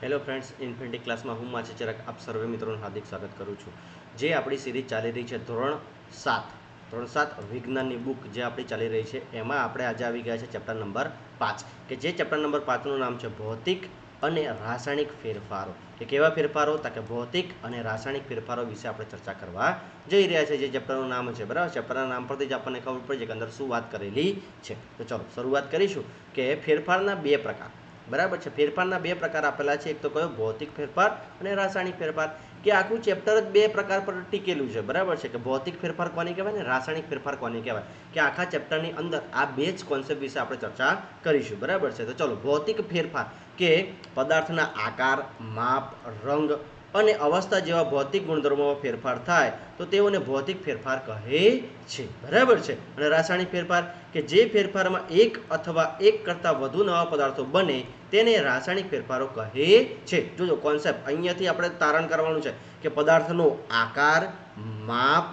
Hello friends, infinity ક્લાસમાં હું માછી ચિરાગ આપ સર્વે મિત્રોનું હાર્દિક સ્વાગત કરું છું. જે આપણી સિરીઝ ચાલી રહી છે ધોરણ સાત વિજ્ઞાનની બુક જે આપણી ચાલી રહી છે એમાં આપણે આજે આવી ગયા છે ચેપ્ટર નંબર 5 કે જે ચેપ્ટર નંબર 5નું નામ છે ભૌતિક અને રાસાયણિક ફેરફારો. કે કેવા ફેરફારો? તો કે ભૌતિક અને રાસાયણિક ફેરફારો વિશે આપણે ચર્ચા કરવા જઈ રહ્યા છે. જે ચેપ્ટરનું નામ છે, બરાબર, ચેપ્ટરના નામ પરથી જ આપણને ખબર પડી છે કે અંદર શું વાત કરેલી છે. તો ચાલો શરૂઆત કરીશું કે ફેરફારના બે પ્રકાર. બરાબર છે. ફેરફારના બે પ્રકાર આપેલા છે. એક તો કયો? ભૌતિક ફેરફાર અને રાસાયણિક ફેરફાર. કે આખું ચેપ્ટર જ બે પ્રકાર પર ટીકેલું છે. બરાબર છે. કે ભૌતિક ફેરફાર કોને કહેવાય ને રાસાયણિક ફેરફાર કોને કહેવાય. કે આખા ચેપ્ટરની અંદર આ બે જ કોન્સેપ્ટ વિશે આપણે ચર્ચા કરીશું. બરાબર છે. તો ચલો, ભૌતિક ફેરફાર કે પદાર્થના આકાર, માપ, રંગ અને અવસ્થા જેવા ભૌતિક ગુણધર્મોમાં ફેરફાર થાય તો તેઓને ભૌતિક ફેરફાર કહે છે. બરાબર છે. અને રાસાયણિક ફેરફાર કે જે ફેરફારમાં એક અથવા એક કરતાં વધુ નવા પદાર્થો બને તેને રાસાયણિક ફેરફારો કહે છે. જોજો કોન્સેપ્ટ અહીંયાથી આપણે તારણ કરવાનું છે કે પદાર્થનો આકાર, માપ,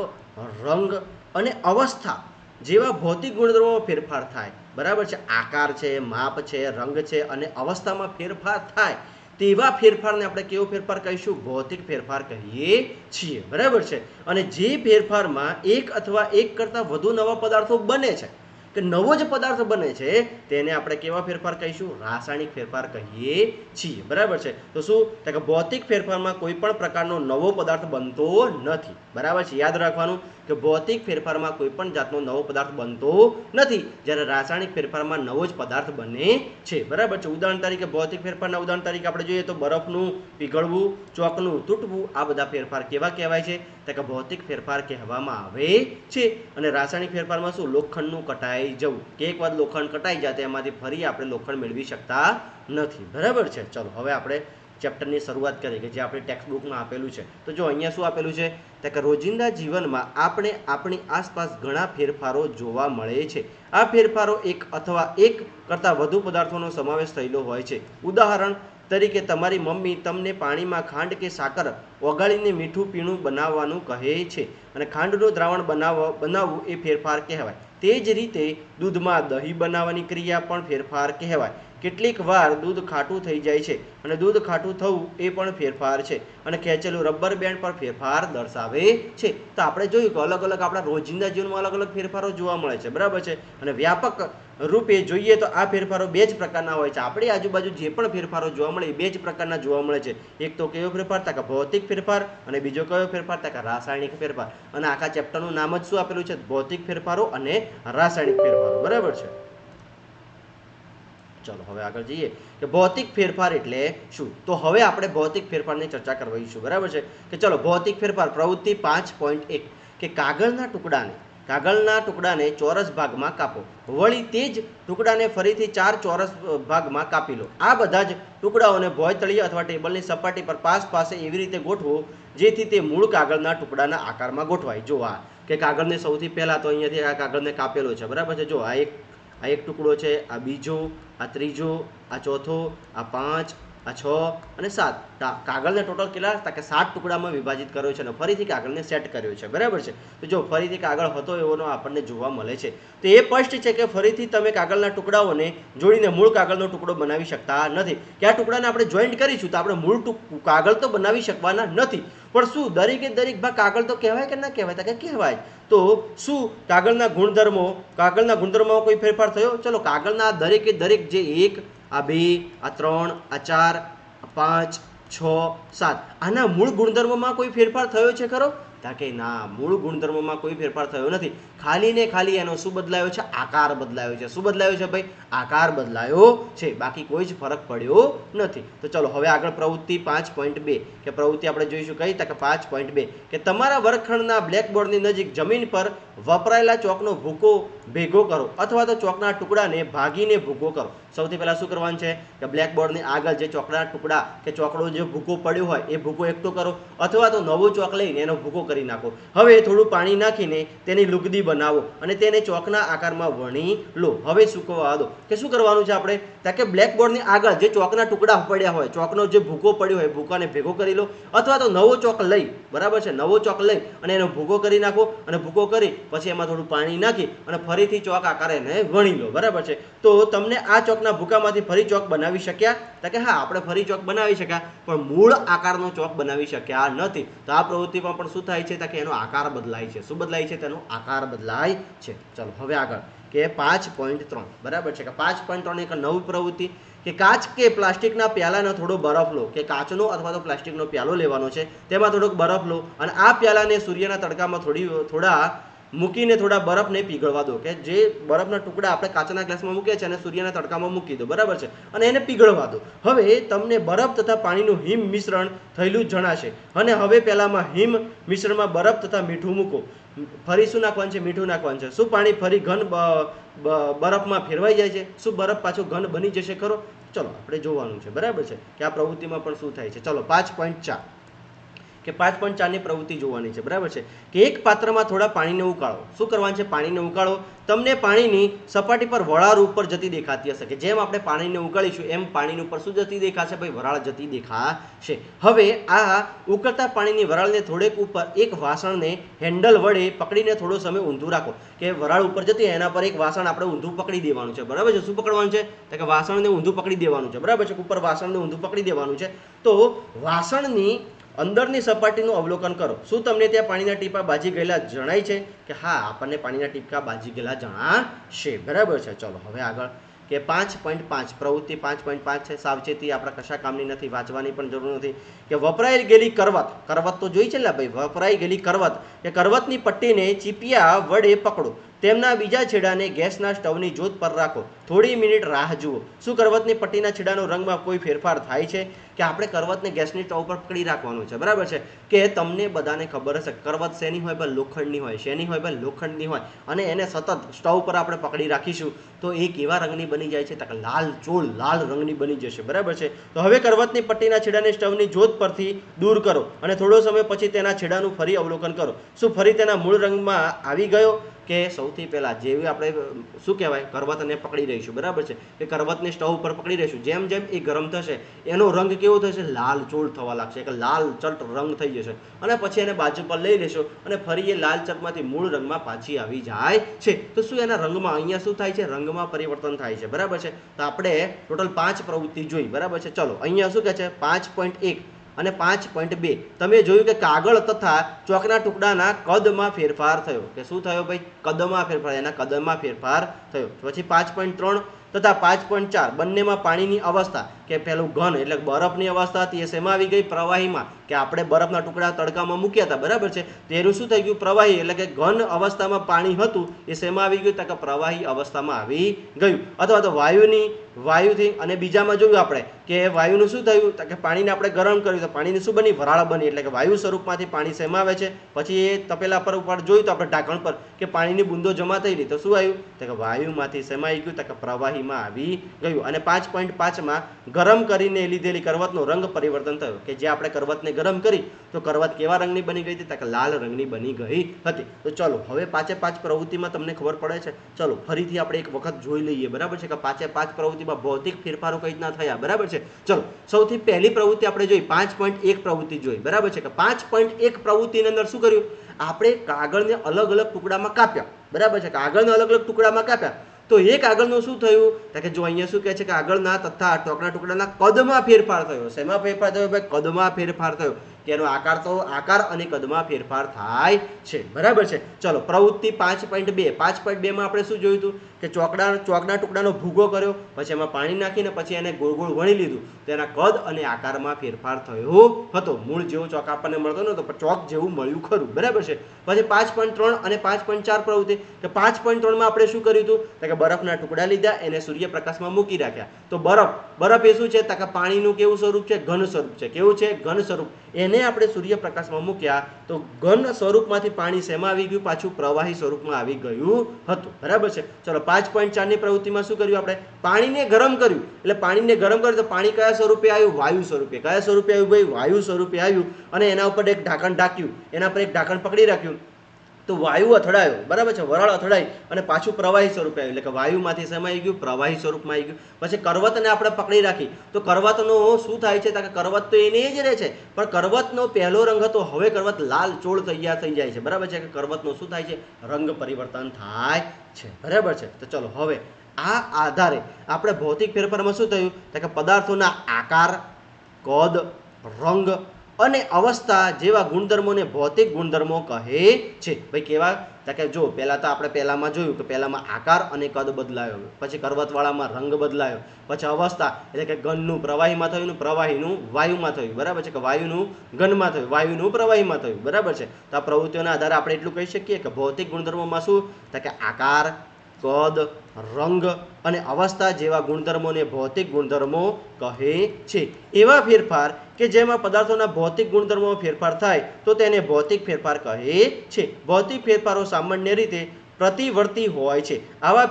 રંગ અને અવસ્થા જેવા ભૌતિક ગુણધર્મોમાં ફેરફાર થાય. બરાબર છે. આકાર છે, માપ છે, રંગ છે અને અવસ્થામાં ફેરફાર થાય તેવા ફેરફારને આપણે કેવો ફેરફાર કહીશું? ભૌતિક ફેરફાર કહીએ છીએ. બરાબર છે. અને જે ફેરફારમાં એક અથવા એક કરતાં વધુ નવા પદાર્થો બને છે કે નવો જ પદાર્થ બને છે તેને આપણે કેવા ફેરફાર કહીશું? રાસાયણિક ફેરફાર કહીએ છીએ. બરાબર છે. તો શું? કે ભૌતિક ફેરફારમાં કોઈ પણ પ્રકારનો નવો પદાર્થ બનતો નથી. બરાબર છે. યાદ રાખવાનું કે ભૌતિક ફેરફારમાં કોઈ પણ જાતનો નવો પદાર્થ બનતો નથી, જ્યારે રાસાયણિક ફેરફારમાં નવો જ પદાર્થ બને છે. બરાબર છે. ઉદાહરણ તરીકે ભૌતિક ફેરફારના ઉદાહરણ તરીકે આપણે જોઈએ તો બરફનું પીગળવું, ચોકનું તૂટવું, આ બધા ફેરફાર કેવા કહેવાય છે? તો કે ભૌતિક ફેરફાર કહેવામાં આવે છે. અને રાસાયણિક ફેરફારમાં શું? લોખંડનું કટાઈ જવું, કે એક વાર લોખંડ કટાઈ જાય તો એમાંથી ફરી આપણે લોખંડ મેળવી શકતા નથી. બરાબર છે. ચલો હવે આપણે ચેપ્ટરની શરૂઆત કરીએ કે જે આપણી ટેક્સ્ટ બુકમાં આપેલું છે. તો જો અહીંયા શું આપેલું છે? તો કે રોજિંદા જીવનમાં આપણે આપણી આસપાસ ઘણા ફેરફારો જોવા મળે છે. આ ફેરફારો એક અથવા એક કરતાં વધુ પદાર્થોનો સમાવેશ થયેલો હોય છે. ઉદાહરણ તરીકે તમારી મમ્મી તમને પાણીમાં ખાંડ કે સાકર ઓગાળીને મીઠું પીણું બનાવવાનું કહે છે અને ખાંડનું દ્રાવણ બનાવવું એ ફેરફાર કહેવાય. તે જ રીતે દૂધમાં દહીં બનાવવાની ક્રિયા પણ ફેરફાર કહેવાય. કેટલીક વાર દૂધ ખાટું થઈ જાય છે અને દૂધ ખાટું થવું એ પણ ફેરફાર છે. અને ખેંચેલું રબર બેન્ડ પર ફેરફાર દર્શાવે છે. તો આપણે જોયું કે અલગ અલગ આપણા રોજિંદા જીવનમાં અલગ અલગ ફેરફારો જોવા મળે છે. બરાબર છે. અને વ્યાપક રૂપે જોઈએ તો આ ફેરફારો બે જ પ્રકારના હોય છે. આપણી આજુબાજુ જે પણ ફેરફારો જોવા મળે એ બે જ પ્રકારના જોવા મળે છે. એક તો કયો ફેરફાર? તો કે ભૌતિક ફેરફાર. અને બીજો કયો ફેરફાર? તો કે રાસાયણિક ફેરફાર. અને આખા ચેપ્ટરનું નામ જ શું આપેલું છે? ભૌતિક ફેરફારો અને રાસાયણિક ફેરફારો. બરાબર છે. ચલો હવે આગળ જઈએ કે ભૌતિક ફેરફાર એટલે શું. તો હવે આપણે ભૌતિક ફેરફારની ચર્ચા કરવીશું. બરાબર છે. કે ચલો, ભૌતિક ફેરફાર પ્રવૃત્તિ 5.1 કે કાગળના ટુકડાને ચોરસ ભાગમાં કાપો. વળી તે જ ટુકડાને ફરીથી 4 ચોરસ ભાગમાં કાપી લો. આ બધા જ ટુકડાઓને ભોંયતળિયે અથવા ટેબલની સપાટી પર પાસે એવી રીતે ગોઠવો જેથી તે મૂળ કાગળના ટુકડાના આકારમાં ગોઠવાય. જો આ કે કાગળને સૌથી પહેલાં તો અહીંયાથી આ કાગળને કાપેલો છે. બરાબર છે. જો આ એક ટુકડો છે, આ બીજો, આ ત્રીજો, આ ચોથો, આ 5, આ 6 અને 7. કાગળને ટોટલ કેટલા? કે 7 ટુકડામાં વિભાજિત કર્યો છે અને ફરીથી કાગળને સેટ કર્યો છે. બરાબર છે. તો જો ફરીથી કાગળ હતો એવો આપણને જોવા મળે છે. તો એ સ્પષ્ટ છે કે ફરીથી તમે કાગળના ટુકડાઓને જોડીને મૂળ કાગળનો ટુકડો બનાવી શકતા નથી. કે આ ટુકડાને આપણે જોઈન્ટ કરીશું તો આપણે મૂળ કાગળ તો બનાવી શકવાના નથી. પણ શું દરેકે દરેક ભાગ કાગળ તો કહેવાય કે ના કહેવાય? કે કહેવાય. તો શું કાગળના ગુણધર્મોમાં કોઈ ફેરફાર થયો? ચલો, કાગળના દરેકે દરેક જે 1, આ 2, આ 3, આ 4, આ 5, 6, 7 આના મૂળ ગુણધર્મોમાં કોઈ ફેરફાર થયો છે ખરો? કે ના, મૂળ ગુણધર્મોમાં કોઈ ફેરફાર થયો નથી. ખાલી ને ખાલી એનો શું બદલાયો છે? આકાર બદલાયો છે. શું બદલાયો છે ભાઈ? આકાર બદલાયો છે. બાકી કોઈ જ ફરક પડ્યો નથી. તો ચલો હવે આગળ પ્રવૃત્તિ 5.2 કે પ્રવૃત્તિ આપણે જોઈશું કઈ? કે 5.2 કે તમારા વર્ગખંડના બ્લેકબોર્ડની નજીક જમીન પર વપરાયેલા ચોકનો ભૂકો ભેગો કરો અથવા તો ચોકના ટુકડાને ભાગીને ભૂકો કરો. સૌથી પહેલા શું કરવાનું છે? કે બ્લેકબોર્ડની આગળ જે ચોકના ટુકડા કે ચોકડો જે ભૂકો પડ્યો હોય એ ભૂકો એકઠો કરો અથવા તો નવો ચોક લઈને એનો ભૂકો કરી નાખો. હવે થોડું પાણી નાખીને તેની લુગદી બનાવો અને તેને ચોકના આકારમાં વણી લો. હવે સૂકવવા દો. કે શું કરવાનું છે આપણે? કારણ કે બ્લેકબોર્ડની આગળ જે ચોકના ટુકડા પડ્યા હોય, ચોકનો જે ભૂકો પડ્યો હોય, ભૂકાને ભેગો કરી લો, અથવા તો નવો ચોક લઈ, બરાબર છે, નવો ચોક લઈ અને એનો ભૂકો કરી નાખો અને ભૂકો કરી પછી એમાં થોડું પાણી નાખી અને ફરીથી ચોક આકારે એને વણી લો. બરાબર છે. તો તમને આ ચોકના ભૂકામાંથી ફરી ચોક બનાવી શક્યા? તો કે હા, આપણે ફરી ચોક બનાવી શક્યા, પણ મૂળ આકારનો ચોક બનાવી શક્યા નથી. તો આ પ્રવૃત્તિમાં પણ શું થાય છે? તો કે એનો આકાર બદલાય છે. શું બદલાય છે? તેનો આકાર બદલાય છે. ચલો હવે આગળ કે 5.3. બરાબર છે કે 5.3 એક નવી પ્રવૃત્તિ કે કાચ કે પ્લાસ્ટિકના પ્યાલાનો થોડો બરફ લો. કે કાચનો અથવા તો પ્લાસ્ટિકનો પ્યાલો લેવાનો છે, તેમાં થોડોક બરફ લો અને આ પ્યાલાને સૂર્યના તડકામાં થોડા મૂકીને થોડા બરફને પીગળવા દો. કે જે બરફના ટુકડા આપણે કાચના ગ્લાસમાં મૂકીએ છીએ અને સૂર્યના તડકામાં મૂકી દો. બરાબર છે, અને એને પીગળવા દો. હવે તમને બરફ તથા પાણીનું હિમ મિશ્રણ થયેલું જણાશે અને હવે પહેલામાં હિમ મિશ્રણમાં બરફ તથા મીઠું મૂકો. ફરી શું નાખવાનું છે? મીઠું નાખવાનું છે. શું પાણી ફરી ઘન બરફમાં ફેરવાઈ જાય છે? શું બરફ પાછો ઘન બની જશે ખરો? ચલો આપણે જોવાનું છે. બરાબર છે કે આ પ્રવૃત્તિમાં પણ શું થાય છે. ચલો 5.4 કે 5.4ની પ્રવૃત્તિ જોવાની છે. બરાબર છે કે એક પાત્રમાં થોડા પાણીને ઉકાળો. શું કરવાનું છે? પાણીને ઉકાળો. તમને પાણીની સપાટી પર વરાળ ઉપર જતી દેખાતી હશે કે જેમ આપણે પાણીને ઉકાળીશું એમ પાણીની ઉપર શું જતી દેખાશે? ભાઈ વરાળ જતી દેખાશે. હવે આ ઉકળતા પાણીની વરાળને થોડેક ઉપર એક વાસણને હેન્ડલ વડે પકડીને થોડો સમય ઊંધું રાખો. કે વરાળ ઉપર જતી એના પર એક વાસણ આપણે ઊંધું પકડી દેવાનું છે. બરાબર છે. શું પકડવાનું છે? તો કે વાસણને ઊંધું પકડી દેવાનું છે. બરાબર છે. ઉપર વાસણને ઊંધું પકડી દેવાનું છે. તો વાસણની અંદરની સપાટીનું અવલોકન કરો. શું તમને ત્યાં પાણીના ટીપા બાજી ગયેલા જણાય છે? કે હા, આપણને પાણીના ટીપકા બાજી ગયેલા જણાશે. બરાબર છે. ચલો હવે આગળ કે 5.5 પ્રવૃત્તિ 5.5 છે. સાવચેતી આપણા કશા કામની નથી, વાંચવાની પણ જરૂર નથી. કે વપરાઈ ગયેલી કરવત. કરવત તો જોઈ છે ને ભાઈ, વપરાઈ ગયેલી કરવત કે કરવતની પટ્ટીને ચીપિયા વડે પકડો. તેમના બીજા છેડાને ગેસના સ્ટવની જ્યોત પર રાખો. થોડી મિનિટ રાહ જુઓ. શું કરવતની પટ્ટીના છેડાનો રંગમાં કોઈ ફેરફાર થાય છે? કે આપણે કરવતને ગેસની સ્ટવ પર પકડી રાખવાનું છે. બરાબર છે કે તમને બધાને ખબર હશે કરવત શેની હોય? ભાઈ લોખંડની હોય. શેની હોય? ભાઈ લોખંડની હોય. અને એને સતત સ્ટવ પર આપણે પકડી રાખીશું તો એ કેવા રંગની બની જાય છે? તો લાલ ચોળ લાલ રંગની બની જશે. બરાબર છે. તો હવે કરવતની પટ્ટીના છેડાને સ્ટવની જ્યોત પરથી દૂર કરો અને થોડો સમય પછી તેના છેડાનું ફરી અવલોકન કરો. શું ફરી તેના મૂળ રંગમાં આવી ગયો? કે સૌથી પહેલાં જેવી આપણે શું કહેવાય કરવતને પકડી રહીશું. બરાબર છે કે કરવતને સ્ટવ ઉપર પકડી રહીશું, જેમ જેમ એ ગરમ થશે એનો રંગ કેવો થશે? લાલ ચોળ થવા લાગશે. કે લાલ ચટ રંગ થઈ જશે અને પછી એને બાજુ પર લઈ લેશો અને ફરી એ લાલ ચટમાંથી મૂળ રંગમાં પાછી આવી જાય છે. તો શું એના રંગમાં અહીંયા શું થાય છે? રંગમાં પરિવર્તન થાય છે. બરાબર છે. તો આપણે ટોટલ 5 પ્રવૃત્તિ જોઈ. બરાબર છે. ચલો અહીંયા શું કહે છે? 5.1 અને 5.2 તમે જોયું કે કાગળ તથા ચોકના ટુકડાના કદમાં ફેરફાર થયો. કે શું થયો ભાઈ? કદમાં ફેરફાર. એના કદમાં ફેરફાર થયો. પછી 5.3 તથા 5.4 બંનેમાં પાણીની અવસ્થા કે પેલું ઘન એટલે બરફની અવસ્થા હતી એ શેમાં આવી ગઈ? પ્રવાહીમાં. કે આપણે બરફના ટુકડા તડકામાં મૂક્યા હતા. બરાબર છે. તેનું શું થઈ ગયું? પ્રવાહી એટલે કે ઘન અવસ્થામાં પાણી હતું એ શેમાં આવી ગયું? તો કે પ્રવાહી અવસ્થામાં આવી ગયું. અથવા તો વાયુથી અને બીજામાં જોયું આપણે કે વાયુનું શું થયું? તો કે પાણીને આપણે ગરમ કર્યું તો પાણીની શું બની? વરાળ બની. એટલે કે વાયુ સ્વરૂપમાંથી પાણી શેમાં આવે છે? પછી એ તપેલા પર ઉપર જોયું તો આપણે ઢાંકણ પર કે પાણીની બૂંદો જમા થઈ રહી તો શું આવ્યું? તો કે વાયુમાંથી શેમાં આવી ગયું? તો કે પ્રવાહીમાં આવી ગયું. અને 5.5માં ગરમ કરીને લીધેલી કરવતનો રંગ પરિવર્તન થયો. કે જે આપણે કરવતને ગરમ કરી તો કરવત કેવા રંગની બની ગઈ હતી? તો કે લાલ રંગની બની ગઈ હતી. તો ચલો હવે 5 પ્રવૃત્તિમાં તમને ખબર પડે છે. ચલો ફરીથી આપણે એક વખત જોઈ લઈએ. બરાબર છે કે 5 પ્રવૃત્તિમાં ભૌતિક ફેરફારો કઈ રીતના થયા. બરાબર છે. ચલો સૌથી પહેલી પ્રવૃત્તિ આપણે જોઈ 5.1 પ્રવૃત્તિ જોઈ. બરાબર છે કે 5.1 પ્રવૃત્તિની અંદર શું કર્યું? આપણે કાગળને અલગ અલગ ટુકડામાં કાપ્યા. બરાબર છે. કાગળને અલગ અલગ ટુકડામાં કાપ્યા તો એ કાગળનું શું થયું? તો કે જો અહીંયા શું કહે છે કે કાગળના તથા ટોકના ટુકડાના કદમાં ફેરફાર થયો. શેમાં ફેરફાર થયો? ભાઈ કદમાં ફેરફાર થયો. કે એનો આકાર અને કદમાં ફેરફાર થાય છે. બરાબર છે. ચલો પ્રવૃત્તિ 5.2 5.2માં આપણે શું જોયું હતું? કે ચોકના ટુકડાનો ભૂગો કર્યો, પછી એમાં પાણી નાખીને પછી એને ગોળ ગોળ વણી લીધું તો એના કદ અને આકારમાં ફેરફાર થયો હતો. મૂળ જેવો ચોક આપણને મળતો નહોતો પણ ચોક જેવું મળ્યું ખરું. બરાબર છે. પછી 5.3 અને 5.4 પ્રવૃત્તિ કે 5.3માં આપણે શું કર્યું હતું? તો કે બરફના ટુકડા લીધા એને સૂર્યપ્રકાશમાં મૂકી રાખ્યા. તો બરફ એ શું છે? તો કે પાણીનું કેવું સ્વરૂપ છે? ઘન સ્વરૂપ છે. કેવું છે? ઘન સ્વરૂપ. એને એને આપણે સૂર્યપ્રકાશમાં મૂક્યા તો ઘન સ્વરૂપમાંથી પાણી શેમાં આવી ગયું? પાછું પ્રવાહી સ્વરૂપમાં આવી ગયું હતું. બરાબર છે. ચલો 5.4ની પ્રવૃત્તિમાં શું કર્યું આપણે? પાણીને ગરમ કર્યું. એટલે પાણીને ગરમ કર્યું તો પાણી કયા સ્વરૂપે આવ્યું? વાયુ સ્વરૂપે. કયા સ્વરૂપે આવ્યું ભાઈ? વાયુ સ્વરૂપે આવ્યું. અને એના ઉપર એક ઢાંકણ ઢાંક્યું, એના પર એક ઢાંકણ પકડી રાખ્યું તો વાયુ અથડાયો. બરાબર છે. વરાળ અથડાઈ અને પાછું પ્રવાહી સ્વરૂપે આવ્યું. એટલે કે વાયુમાંથી શેમાં આવી ગયું? પ્રવાહી સ્વરૂપમાં આવી ગયું. પછી કરવતને આપણે પકડી રાખી તો કરવતનો શું થાય છે? કે કરવત તો એને જ રહે છે, પણ કરવતનો પહેલો રંગ હતો, હવે કરવત લાલ ચોળ તૈયાર થઈ જાય છે. બરાબર છે. કે કરવતનો શું થાય છે? રંગ પરિવર્તન થાય છે. બરાબર છે. તો ચલો હવે આ આધારે આપણે ભૌતિક ફેરફારમાં શું થયું? કે પદાર્થોના આકાર, કદ, રંગ અને અવસ્થા જેવા ગુણધર્મોને ભૌતિક ગુણધર્મો કહે છે. ભાઈ કેવા? કે જો પહેલા તો આપણે પહેલામાં જોયું કે પહેલામાં આકાર અને કદ બદલાયો, પછી કરવતવાળામાં રંગ બદલાયો, પછી અવસ્થા એટલે કે ઘનનું પ્રવાહીમાં થયું, પ્રવાહીનું વાયુમાં થયું. બરાબર છે. કે વાયુનું ઘનમાં થયું, વાયુનું પ્રવાહીમાં થયું. બરાબર છે. તો આ પ્રવૃત્તિઓના આધારે આપણે એટલું કહી શકીએ કે ભૌતિક ગુણધર્મોમાં શું? કે આકાર, કદ, રંગ અને અવસ્થા જેવા ગુણધર્મોને ભૌતિક ગુણધર્મો કહે છે. એવા ફેરફાર કે જેમાં પદાર્થોના ભૌતિક ગુણધર્મોમાં ફેરફાર થાય તો તેને ભૌતિક ફેરફાર કહે છે. ભૌતિક ફેરફારો સામાન્ય રીતે પ્રતિવર્તી હોય છે. આવા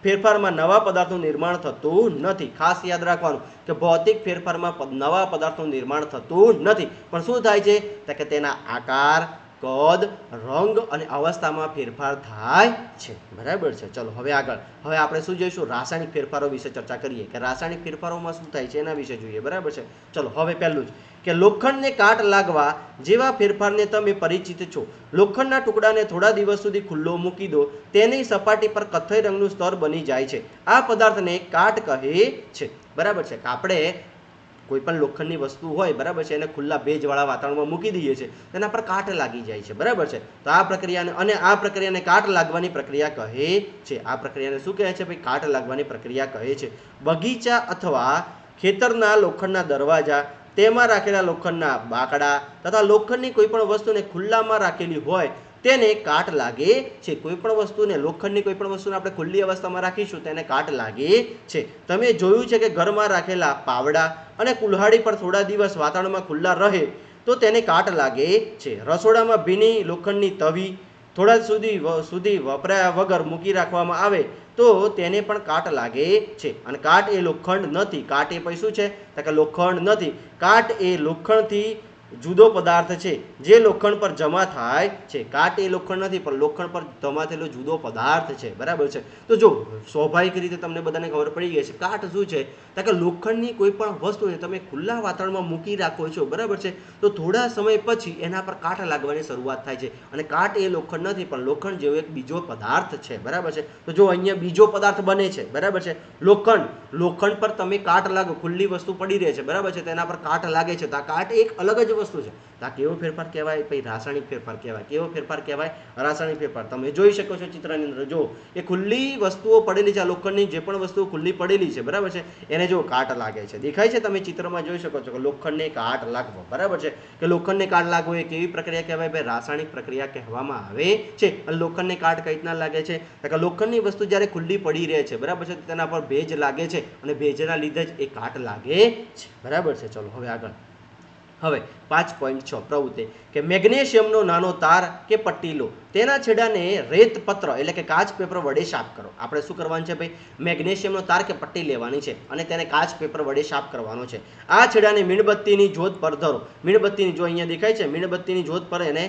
ફેરફારમાં નવા પદાર્થનું નિર્માણ થતું નથી. ખાસ યાદ રાખવાનું કે ભૌતિક ફેરફારમાં નવા પદાર્થનું નિર્માણ થતું નથી, પણ શું થાય છે? કે તેના આકાર, કદ, રંગ અને અવસ્થામાં ફેરફાર થાય છે. બરાબર છે. ચલો હવે આગળ હવે આપણે શું જોઈશું? રાસાયણિક ફેરફારો વિશે ચર્ચા કરીએ કે રાસાયણિક ફેરફારોમાં શું થાય છે એના વિશે જોઈએ. બરાબર છે. ચલો હવે પહેલું જ કે લોખંડને કાટ લાગવા જેવા ફેરફારને તમે પરિચિત છો. લોખંડના ટુકડાને થોડા દિવસ સુધી ખુલ્લો મૂકી દો, તેની સપાટી પર કથ્થઈ રંગનું સ્તર બની જાય છે. આ પદાર્થને કાટ કહે છે. બરાબર છે. કે આપણે કોઈ પણ લોખંડની વસ્તુ હોય, બરાબર છે, એને ખુલ્લા ભેજવાળા વાતાવરણમાં મૂકી દઈએ છીએ, તેના પર કાટ લાગી જાય છે. બરાબર છે. તો આ પ્રક્રિયાને કાટ લાગવાની પ્રક્રિયા કહે છે. આ પ્રક્રિયાને શું કહે છે ભાઈ? કાટ લાગવાની પ્રક્રિયા કહે છે. બગીચા અથવા ખેતરના લોખંડના દરવાજા, તેમાં રાખેલા લોખંડના બાકડા તથા લોખંડની કોઈ પણ વસ્તુને ખુલ્લામાં રાખેલી હોય તેને કાટ લાગે છે. કોઈ પણ વસ્તુને, લોખંડની કોઈ પણ વસ્તુને આપણે ખુલ્લી અવસ્થામાં રાખીશું તેને કાટ લાગે છે. તમે જોયું છે કે ઘરમાં રાખેલા પાવડા અને કુલ્હાડી પર થોડા દિવસ વાતાવરણમાં ખુલ્લા રહે તો તેને કાટ લાગે છે. રસોડામાં ભીની લોખંડની તવી થોડા સુધી વપરાયા વગર મૂકી રાખવામાં આવે તો તેને પણ કાટ લાગે છે. અને કાટ એ લોખંડ નથી. કાટ એ પછી શું છે? કે લોખંડ નથી. કાટ એ લોખંડથી જુદો પદાર્થ છે જે લોખંડ પર જમા થાય છે. કાટ એ લોખંડ નથી, પણ લોખંડ પર જમા થયેલો જુદો પદાર્થ છે. બરાબર છે. તો જો સ્વાભાવિક રીતે તમને બધાને ખબર પડી ગઈ છે કાટ શું છે? કે લોખંડની કોઈ પણ વસ્તુને તમે ખુલ્લા વાતાવરણમાં મૂકી રાખો છો, બરાબર છે, તો થોડા સમય પછી એના પર કાટ લાગવાની શરૂઆત થાય છે. અને કાટ એ લોખંડ નથી, પણ લોખંડ જેવો એક બીજો પદાર્થ છે. બરાબર છે. તો જો અહીંયા બીજો પદાર્થ બને છે. બરાબર છે. લોખંડ પર તમે કાટ લાગો, ખુલ્લી વસ્તુ પડી રહે છે, બરાબર છે, તેના પર કાટ લાગે છે, તો આ કાટ એક અલગ જ વસ્તુ છે. તો આ કેવો ફેરફાર કહેવાય? પછી રાસાયણિક ફેરફાર કહેવાય. કેવો ફેરફાર કહેવાય? રાસાયણિક ફેરફાર. તમે જોઈ શકો છો ચિત્રની અંદર, જો એ ખુલ્લી વસ્તુઓ પડેલી છે, આ લોખંડની જે પણ વસ્તુઓ ખુલ્લી પડેલી છે, બરાબર છે, એને જો કાટ લાગે છે. દેખાય છે? તમે ચિત્રમાં જોઈ શકો છો કે લોખંડને કાટ લાગવો. બરાબર છે. કે લોખંડને કાટ લાગવો એ કેવી પ્રક્રિયા કહેવાય? ભાઈ રાસાયણિક પ્રક્રિયા કહેવામાં આવે છે. અને લોખંડને કાટ કઈ રીતના લાગે છે? કે લોખંડની વસ્તુ જ્યારે ખુલ્લી પડી રહે છે, બરાબર છે, તેના પર ભેજ લાગે છે અને ભેજના લીધે જ એ કાટ લાગે છે. બરાબર છે. ચલો હવે આગળ હવે 5.6 પ્રવૃત્તિ કે મેગ્નેશિયમનો નાનો તાર કે પટ્ટી લો, તેના છેડાને રેત પત્ર એટલે કે કાચ પેપર વડે સાફ કરો. આપણે શું કરવાનું છે ભાઈ? મેગ્નેશિયમનો તાર કે પટ્ટી લેવાની છે અને તેને કાચ પેપર વડે સાફ કરવાનો છે. આ છેડાને મીણબત્તીની જ્યોત પર ધરો. મીણબત્તીની, જો અહીંયા દેખાય છે, મીણબત્તીની જ્યોત પર એને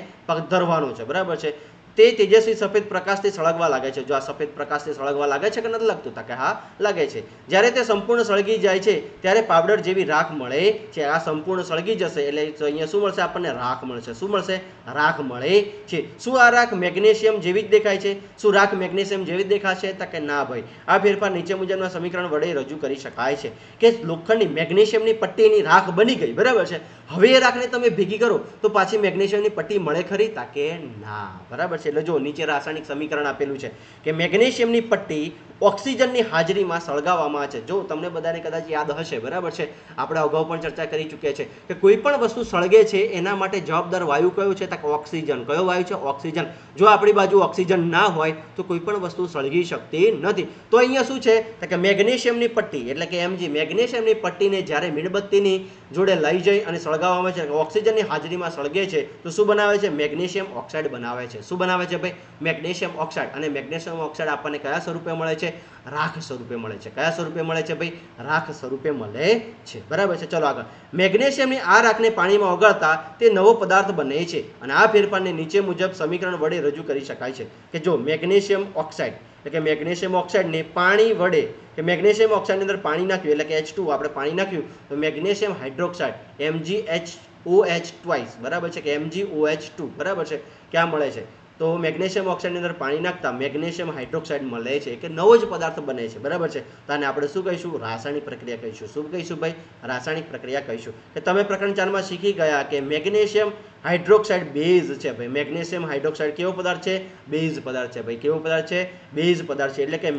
ધરવાનો છે. બરાબર છે. તે તેજસ્વી સફેદ પ્રકાશથી સળગવા લાગે છે. જો આ સફેદ પ્રકાશથી સળગવા લાગે છે કે નથી લાગતું? કે હા, લાગે છે. જ્યારે તે સંપૂર્ણ સળગી જાય છે ત્યારે પાવડર જેવી રાખ મળે છે. આ સંપૂર્ણ સળગી જશે એટલે અહીંયા શું મળશે? આપણને રાખ મળશે. શું મળશે? રાખ મળે છે. શું આ રાખ મેગ્નેશિયમ જેવી જ દેખાય છે? શું રાખ મેગ્નેશિયમ જેવી જ દેખાશે? કે ના ભાઈ. આ ફેરફાર નીચે મુજબના સમીકરણ વડે રજૂ કરી શકાય છે કે લોખંડની મેગ્નેશિયમની પટ્ટીની રાખ બની ગઈ. બરાબર છે. હવે એ રાખને તમે ભેગી કરો તો પાછી મેગ્નેશિયમની પટ્ટી મળે ખરી? કે ના. બરાબર છે. એટલે જો નીચે રાસાયણિક સમીકરણ આપેલું છે કે મેગ્નેશિયમની પટ્ટી ઓક્સિજનની હાજરીમાં સળગાવવામાં આવે છે. જો તમને બધાને કદાચ યાદ હશે, બરાબર છે, આપણે અગાઉ પણ ચર્ચા કરી ચૂક્યા છે કે કોઈ પણ વસ્તુ સળગે છે એના માટે જવાબદાર વાયુ કયો છે? તો ઓક્સિજન. કયો વાયુ છે? ઓક્સિજન. જો આપણી બાજુ ઓક્સિજન ના હોય તો કોઈ પણ વસ્તુ સળગી શકતી નથી. તો અહીંયા શું છે કે મેગ્નેશિયમની પટ્ટી એટલે કે Mg મેગ્નેશિયમની પટ્ટીને જ્યારે મીણબત્તીની જોડે લઈ જઈ અને સળગાવવામાં છે, ઓક્સિજનની હાજરીમાં સળગે છે તો શું બનાવે છે? મેગ્નેશિયમ ઓક્સાઇડ બનાવે છે. શું બનાવે છે ભાઈ? Magnesium oxide. અને મેગ્નેશિયમ ઓક્સાઇડ આપણને કયા સ્વરૂપે મળે છે? રાખ સ્વરૂપે મળે છે. કયા સ્વરૂપે મળે છે ભાઈ? રાખ સ્વરૂપે મળે છે. બરાબર છે. ચલો આગળ. મેગ્નેશિયમની આ રાખને પાણીમાં ઓગાળતા તે નવો પદાર્થ બને છે અને આ ફેરફારને નીચે મુજબ સમીકરણ વડે રજૂ કરી શકાય છે કે જો મેગ્નેશિયમ ઓક્સાઇડ એટલે કે મેગ્નેશિયમ ઓક્સાઇડને પાણી વડે કે મેગ્નેશિયમ ઓક્સાઇડની અંદર પાણી નાખ્યું એટલે કે H2 આપણે પાણી નાખ્યું તો મેગ્નેશિયમ હાઇડ્રોક્સાઇડ MgHOH ટ્વાઇસ બરાબર છે કે MgOH2 બરાબર છે ક્યાં મળે છે? તો મેગ્નેશિયમ ઓક્સાઇડની અંદર પાણી નાખતા મેગ્નેશિયમ હાઇડ્રોક્સાઇડ મળે છે કે નવો જ પદાર્થ બને છે. બરાબર છે. તો આને આપણે શું કહીશું? રાસાયણિક પ્રક્રિયા કહીશું. શું કહીશું ભાઈ? રાસાયણિક પ્રક્રિયા કહીશું. કે તમે પ્રકરણ 4 માં શીખી ગયા કે મેગ્નેશિયમ હાઇડ્રોક્સાઇડ બેઝ છે ભાઈ. મેગ્નેશિયમ હાઇડ્રોક્સાઇડ કેવો પદાર્થ છે? બેઝ પદાર્થ છે ભાઈ. કેવો પદાર્થ છે? બેઝ પદાર્થ છે. એટલે કે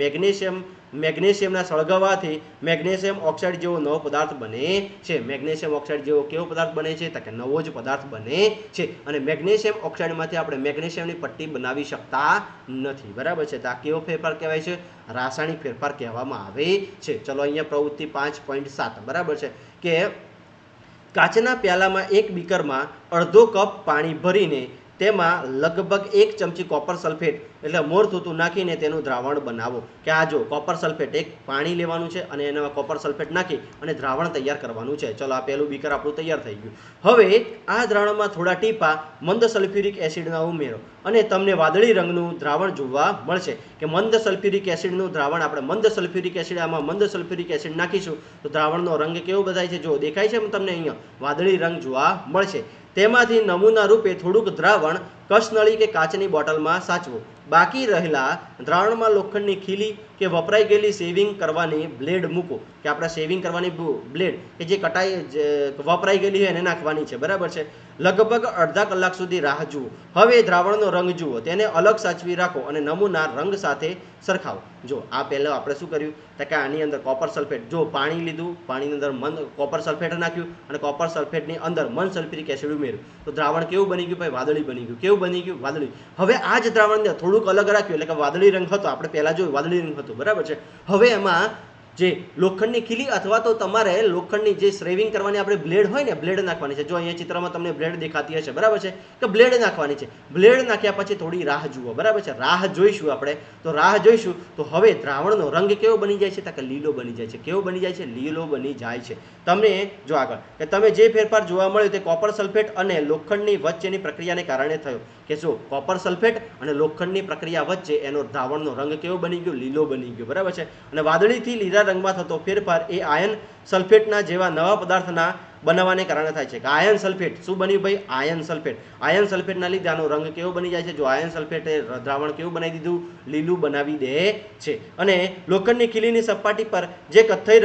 મેગ્નેશિયમના સળગાવવાથી મેગ્નેશિયમ ઓક્સાઇડ જેવો નવો પદાર્થ બને છે. મેગ્નેશિયમ ઓક્સાઇડ જેવો કેવો પદાર્થ બને છે? તો કે નવો જ પદાર્થ બને છે. અને મેગ્નેશિયમ ઓક્સાઇડમાંથી આપણે મેગ્નેશિયમની પટ્ટી બનાવી શકતા નથી. બરાબર છે. તો આ કેવો ફેરફાર કહેવાય છે? રાસાયણિક ફેરફાર કહેવામાં આવે છે. ચલો અહીંયા પ્રવૃત્તિ 5.7 બરાબર છે કે કાચના પ્યાલામાં એક બીકરમાં અડધો કપ પાણી ભરીને તેમાં લગભગ 1 ચમચી કોપર સલ્ફેટ એટલે મોર થૂતું નાખીને તેનું દ્રાવણ બનાવો. કે આ જો કોપર સલ્ફેટ એક પાણી લેવાનું છે અને એમાં કોપર સલ્ફેટ નાખી અને દ્રાવણ તૈયાર કરવાનું છે. ચલો આ પહેલું બીકર આપણું તૈયાર થઈ ગયું. હવે આ દ્રાવણમાં થોડા ટીપા મંદ સલ્ફ્યુરિક એસિડના ઉમેરો અને તમને વાદળી રંગનું દ્રાવણ જોવા મળશે. કે મંદ સલ્ફ્યુરિક એસિડનું દ્રાવણ આપણે મંદ સલ્ફ્યુરિક એસિડ આમાં મંદ સલ્ફ્યુરિક એસિડ નાખીશું તો દ્રાવણનો રંગ કેવો બધાય છે? જો દેખાય છે તમને અહીંયા વાદળી રંગ જોવા મળશે. તેમાંથી નમૂના રૂપે થોડુંક દ્રાવણ કસનળી કે કાચની બોટલમાં સાચવો. બાકી રહેલા દ્રાવણમાં લોખંડની ખીલી કે વપરાઈ ગયેલી શેવિંગ કરવાની બ્લેડ મૂકો. કે આપણે શેવિંગ કરવાની બ્લેડ કે જે વપરાઈ ગયેલી હોય એને નાખવાની છે. બરાબર છે. લગભગ અડધા કલાક સુધી રાહ જુઓ. હવે દ્રાવણનો રંગ જુઓ, તેને અલગ સાચવી રાખો અને નમૂના રંગ સાથે સરખાવો. જો આ પહેલાં આપણે શું કર્યું કે આની અંદર કોપર સલ્ફેટ જો પાણી લીધું, પાણીની અંદર કોપર સલ્ફેટ નાખ્યું અને કોપર સલ્ફેટની અંદર મંદ સલ્ફ્યુરિક એસિડ ઉમેર્યું તો દ્રાવણ કેવું બની ગયું ભાઈ? વાદળી બની ગયું. કેવું બની ગયું? વાદળી. હવે આ જ દ્રાવણને થોડુંક અલગ રાખ્યું એટલે કે વાદળી રંગ હતો આપણે પહેલાં જોયું વાદળી રંગ હતો. બરાબર છે. હવે એમાં જે લોખંડની ખીલી અથવા તો તમારે લોખંડની જે શેવિંગ કરવાની આપણે બ્લેડ હોય ને બ્લેડ નાખવાની છે. જો અહીંયા ચિત્રમાં તમને બ્લેડ દેખાતી હશે. બરાબર છે કે બ્લેડ નાખવાની છે. બ્લેડ નાખ્યા પછી થોડી રાહ જુઓ. બરાબર છે. રાહ જોઈશું આપણે તો રાહ જોઈશું તો હવે દ્રાવણનો રંગ કેવો બની જાય છે? તો કે લીલો બની જાય છે. કેવો બની જાય છે? લીલો બની જાય છે. તમને જો આગળ કે તમે જે ફેરફાર જોવા મળ્યો તે કોપર સલ્ફેટ અને લોખંડની વચ્ચેની પ્રક્રિયાને કારણે થયો. કે શું? કોપર સલ્ફેટ અને લોખંડની પ્રક્રિયા વચ્ચે એનો દ્રાવણનો રંગ કેવો બની ગયો? લીલો બની ગયો. બરાબર છે. અને વાદળીથી લીલા રંગમાં થતો ફેરફાર એ આયન સલ્ફેટના જેવા નવા પદાર્થના બનાવવાને કારણે થાય છે. કે આયન સલ્ફેટ શું બન્યું ભાઈ? Ion sulphate. આયન સલ્ફેટના લીધે આનો રંગ કેવો બની જાય છે? જો આયન સલ્ફેટે દ્રાવણ કેવું બનાવી દીધું? લીલું બનાવી દે છે. અને લોખંડની ખીલીની સપાટી પર જે કથ્થઈ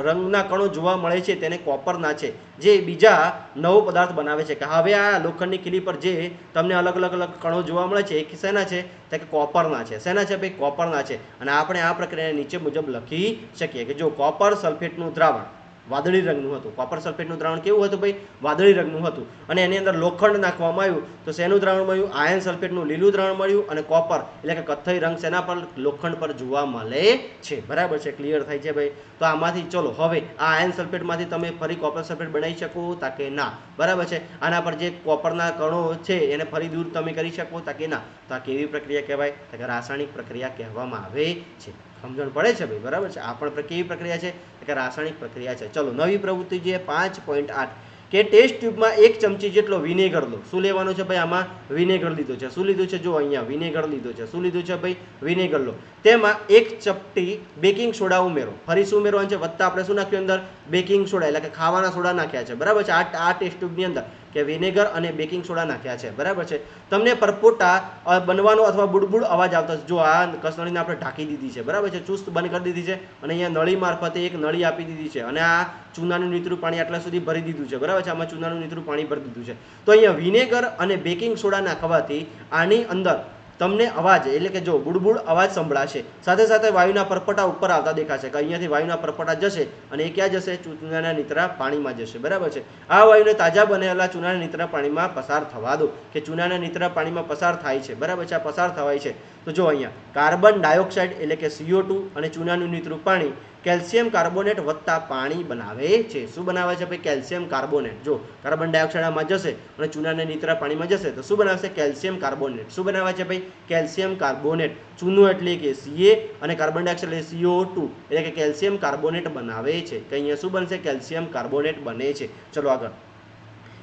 રંગના કણો જોવા મળે છે તેને કોપરના છે જે બીજા નવો પદાર્થ બનાવે છે. કે હવે આ લોખંડની ખીલી પર જે તમને અલગ અલગ કણો જોવા મળે છે એ શેના છે? તો કે કોપરના છે. શેના છે ભાઈ? કોપરના છે. અને આપણે આ પ્રક્રિયાને નીચે મુજબ લખી શકીએ કે જો કોપર સલ્ફેટનું દ્રાવણ વાદળી રંગનું હતું. કોપર સલ્ફેટનું દ્રાવણ કેવું હતું ભાઈ? વાદળી રંગનું હતું. અને એની અંદર લોખંડ નાખવામાં આવ્યું તો શેનું દ્રાવણ મળ્યું? આયન સલ્ફેટનું લીલું દ્રાવણ મળ્યું. અને કોપર એટલે કે કથ્થઈ રંગ શેના પર? લોખંડ પર જોવા મળે છે. બરાબર છે. ક્લિયર થાય છે ભાઈ? તો આમાંથી ચલો હવે આ આયન સલ્ફેટમાંથી તમે ફરી કોપર સલ્ફેટ બનાવી શકો કે ના? બરાબર છે. આના પર જે કોપરના કણો છે એને ફરી દૂર તમે કરી શકો કે ના? તો આ કેવી પ્રક્રિયા કહેવાય? તો કે રાસાયણિક પ્રક્રિયા કહેવામાં આવે છે. સમજણ પડે છે ભાઈ? બરાબર છે. આ પણ કેવી પ્રક્રિયા છે? કે રાસાયણિક પ્રક્રિયા છે. ચલો નવી પ્રવૃત્તિ જે 5.8 કે ટેસ્ટ ટ્યુબમાં 1 ચમચી જેટલો વિનેગર લો. શું લેવાનું છે ભાઈ? આમાં વિનેગર લીધો છે. શું લીધું છે? જો અહીંયા વિનેગર લીધો છે. શું લીધું છે ભાઈ? વિનેગર લો. તેમાં 1 ચપટી બેકિંગ સોડા ઉમેરો. ફરી શું ઉમેરવાનું છે? વત્તા આપણે શું નાખ્યું અંદર? બેકિંગ સોડા એટલે કે ખાવાના સોડા નાખ્યા છે. બરાબર છે. આ ટેસ્ટ ટ્યુબની અંદર કે વિનેગર અને બેકિંગ સોડા નાખ્યા છે. બરાબર છે. તમને પરપોટા બનવાનો અથવા બુડબુડ અવાજ આવતો છે. જો આ કસનળીને આપણે ઢાંકી દીધી છે. બરાબર છે. ચુસ્ત બંધ કરી દીધી છે અને અહીંયા નળી મારફતે એક નળી આપી દીધી છે અને આ ચૂનાનું નીતરું પાણી આટલા સુધી ભરી દીધું છે. બરાબર છે. આમાં ચૂનાનું નીતરું પાણી ભરી દીધું છે. તો અહીંયા વિનેગર અને બેકિંગ સોડા નાખવાથી આની અંદર તમને અવાજ એટલે કે જો બુડબુડ અવાજ સંભળાશે, સાથે સાથે વાયુના પરપોટા ઉપર આવતા દેખાશે કે અહીંયાથી વાયુના પરપોટા જશે અને એ ક્યાં જશે? ચૂનાના નીતરા પાણીમાં જશે. બરાબર છે. આ વાયુને તાજા બનેલા ચૂનાના નીતરા પાણીમાં પસાર થવા દો કે ચૂનાના નીતરા પાણીમાં પસાર થાય છે. બરાબર છે. આ પસાર થવાય છે. તો જો અહીંયા કાર્બન ડાયોક્સાઇડ એટલે કે CO2 અને ચૂનાનું નીતરું પાણી કેલ્શિયમ કાર્બોનેટ વત્તા પાણી બનાવે છે. શું બનાવે છે ભાઈ? Calcium carbonate. જો કાર્બન ડાયોક્સાઇડ આમાં જશે અને ચૂનાના નીતરા પાણીમાં જશે તો શું બનાવશે? Calcium carbonate. શું બનાવે છે ભાઈ? Calcium carbonate. ચૂનો એટલે કે Ca અને કાર્બન ડાયોક્સાઇડ એટલે CO2 એટલે કે કેલ્શિયમ કાર્બોનેટ બનાવે છે. કે અહીંયા શું બનશે? કેલ્શિયમ કાર્બોનેટ બને છે. ચલો આગળ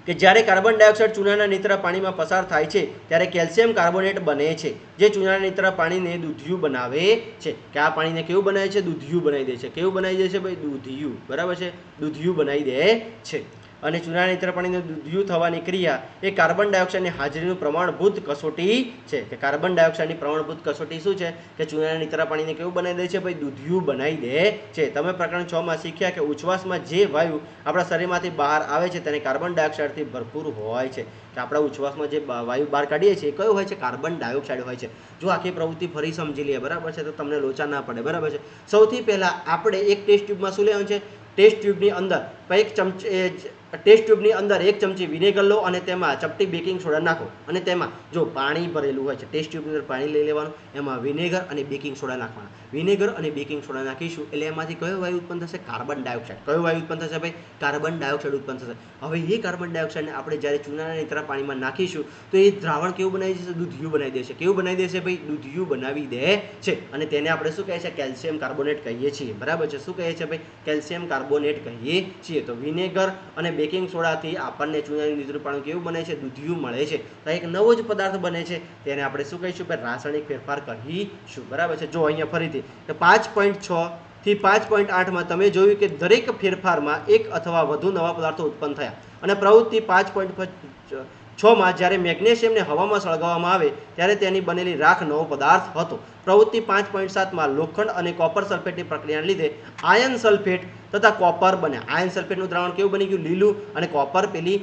કે જ્યારે કાર્બન ડાયોક્સાઇડ ચૂનાના નીતરા પાણીમાં પસાર થાય છે ત્યારે કેલ્શિયમ કાર્બોનેટ બને છે, જે ચૂનાના નીતરા પાણીને દૂધિયું બનાવે છે. કે આ પાણીને કેવું બનાવે છે? દૂધિયું બનાવી દે છે. કેવું બનાવી દે છે ભાઈ? દૂધિયું. બરાબર છે. દૂધિયું બનાવી દે છે. અને ચૂનાના નીતરા પાણીને દૂધિયું થવાની ક્રિયા એ કાર્બન ડાયોક્સાઇડની હાજરીનું પ્રમાણભૂત કસોટી છે. કે કાર્બન ડાયોક્સાઇડની પ્રમાણભૂત કસોટી શું છે? કે ચૂનાના નીતરા પાણીને કેવું બનાવી દે છે ભાઈ? દૂધિયું બનાવી દે છે. તમે પ્રકરણ 6 માં શીખ્યા કે ઉચ્છ્વાસમાં જે વાયુ આપણા શરીરમાંથી બહાર આવે છે તેને કાર્બન ડાયોક્સાઇડથી ભરપૂર હોય છે. કે આપણા ઉચ્છ્વાસમાં જે વાયુ બહાર કાઢીએ છીએ એ કયો હોય છે? કાર્બન ડાયોક્સાઇડ હોય છે. જો આખી પ્રવૃત્તિ ફરી સમજી લઈએ. બરાબર છે. તો તમને લોચા ના પડે. બરાબર છે. સૌથી પહેલા આપણે એક ટેસ્ટ ટ્યુબમાં શું લેવાનું છે? ટેસ્ટ ટ્યુબની અંદર એક ચમચી ટેસ્ટ ટ્યુબની અંદર 1 ચમચી વિનેગર લો અને તેમાં ચપટી બેકિંગ સોડા નાખો અને તેમાં જો પાણી ભરેલું હોય છે ટેસ્ટ ટ્યુબની અંદર પાણી લઈ લેવાનું, એમાં વિનેગર અને બેકિંગ સોડા નાખવાના. વિનેગર અને બેકિંગ સોડા નાખીશું એટલે એમાંથી કયો વાયુ ઉત્પન્ન થશે? Carbon dioxide. કયો વાયુ ઉત્પન્ન થશે ભાઈ? કાર્બન ડાયોક્સાઇડ ઉત્પન્ન થશે. હવે એ કાર્બન ડાયોક્સાઇડને આપણે જ્યારે ચૂનાના નીતરા પાણીમાં નાખીશું તો એ દ્રાવણ કેવું બનાવી દેશે? દૂધિયું બનાવી દેશે. કેવું બનાવી દેશે ભાઈ? દૂધિયું બનાવી દે છે. અને તેને આપણે શું કહે છે? કેલ્શિયમ કાર્બોનેટ કહીએ છીએ. બરાબર છે. શું કહે છે ભાઈ? કેલ્શિયમ કાર્બોનેટ કહીએ છીએ. તો વિનેગર અને બેકિંગ સોડાથી આપણને ચૂનાનું નીતરું પાણી કેવું બને છે? દૂધિયું મળે છે. તો એક નવો જ પદાર્થ બને છે તેને આપણે શું કહીશું? રાસાયણિક ફેરફાર કહીશું. બરાબર છે. જો અહીંયા ફરીથી 5.6 થી 5.8માં તમે જોયું કે દરેક ફેરફારમાં એક અથવા વધુ નવા પદાર્થો ઉત્પન્ન થયા અને પ્રવૃત્તિ 5.6માં જ્યારે મેગ્નેશિયમને હવામાં સળગાવવામાં આવે ત્યારે તેની બનેલી રાખ નવો પદાર્થ હતો. પ્રવૃત્તિ 5.7માં લોખંડ અને કોપર સલ્ફેટની પ્રક્રિયાને લીધે આયર્ન સલ્ફેટ તથા કોપર બન્યા. આયર્ન સલ્ફેટનું દ્રાવણ કેવું બની ગયું? લીલું. અને કોપર પેલી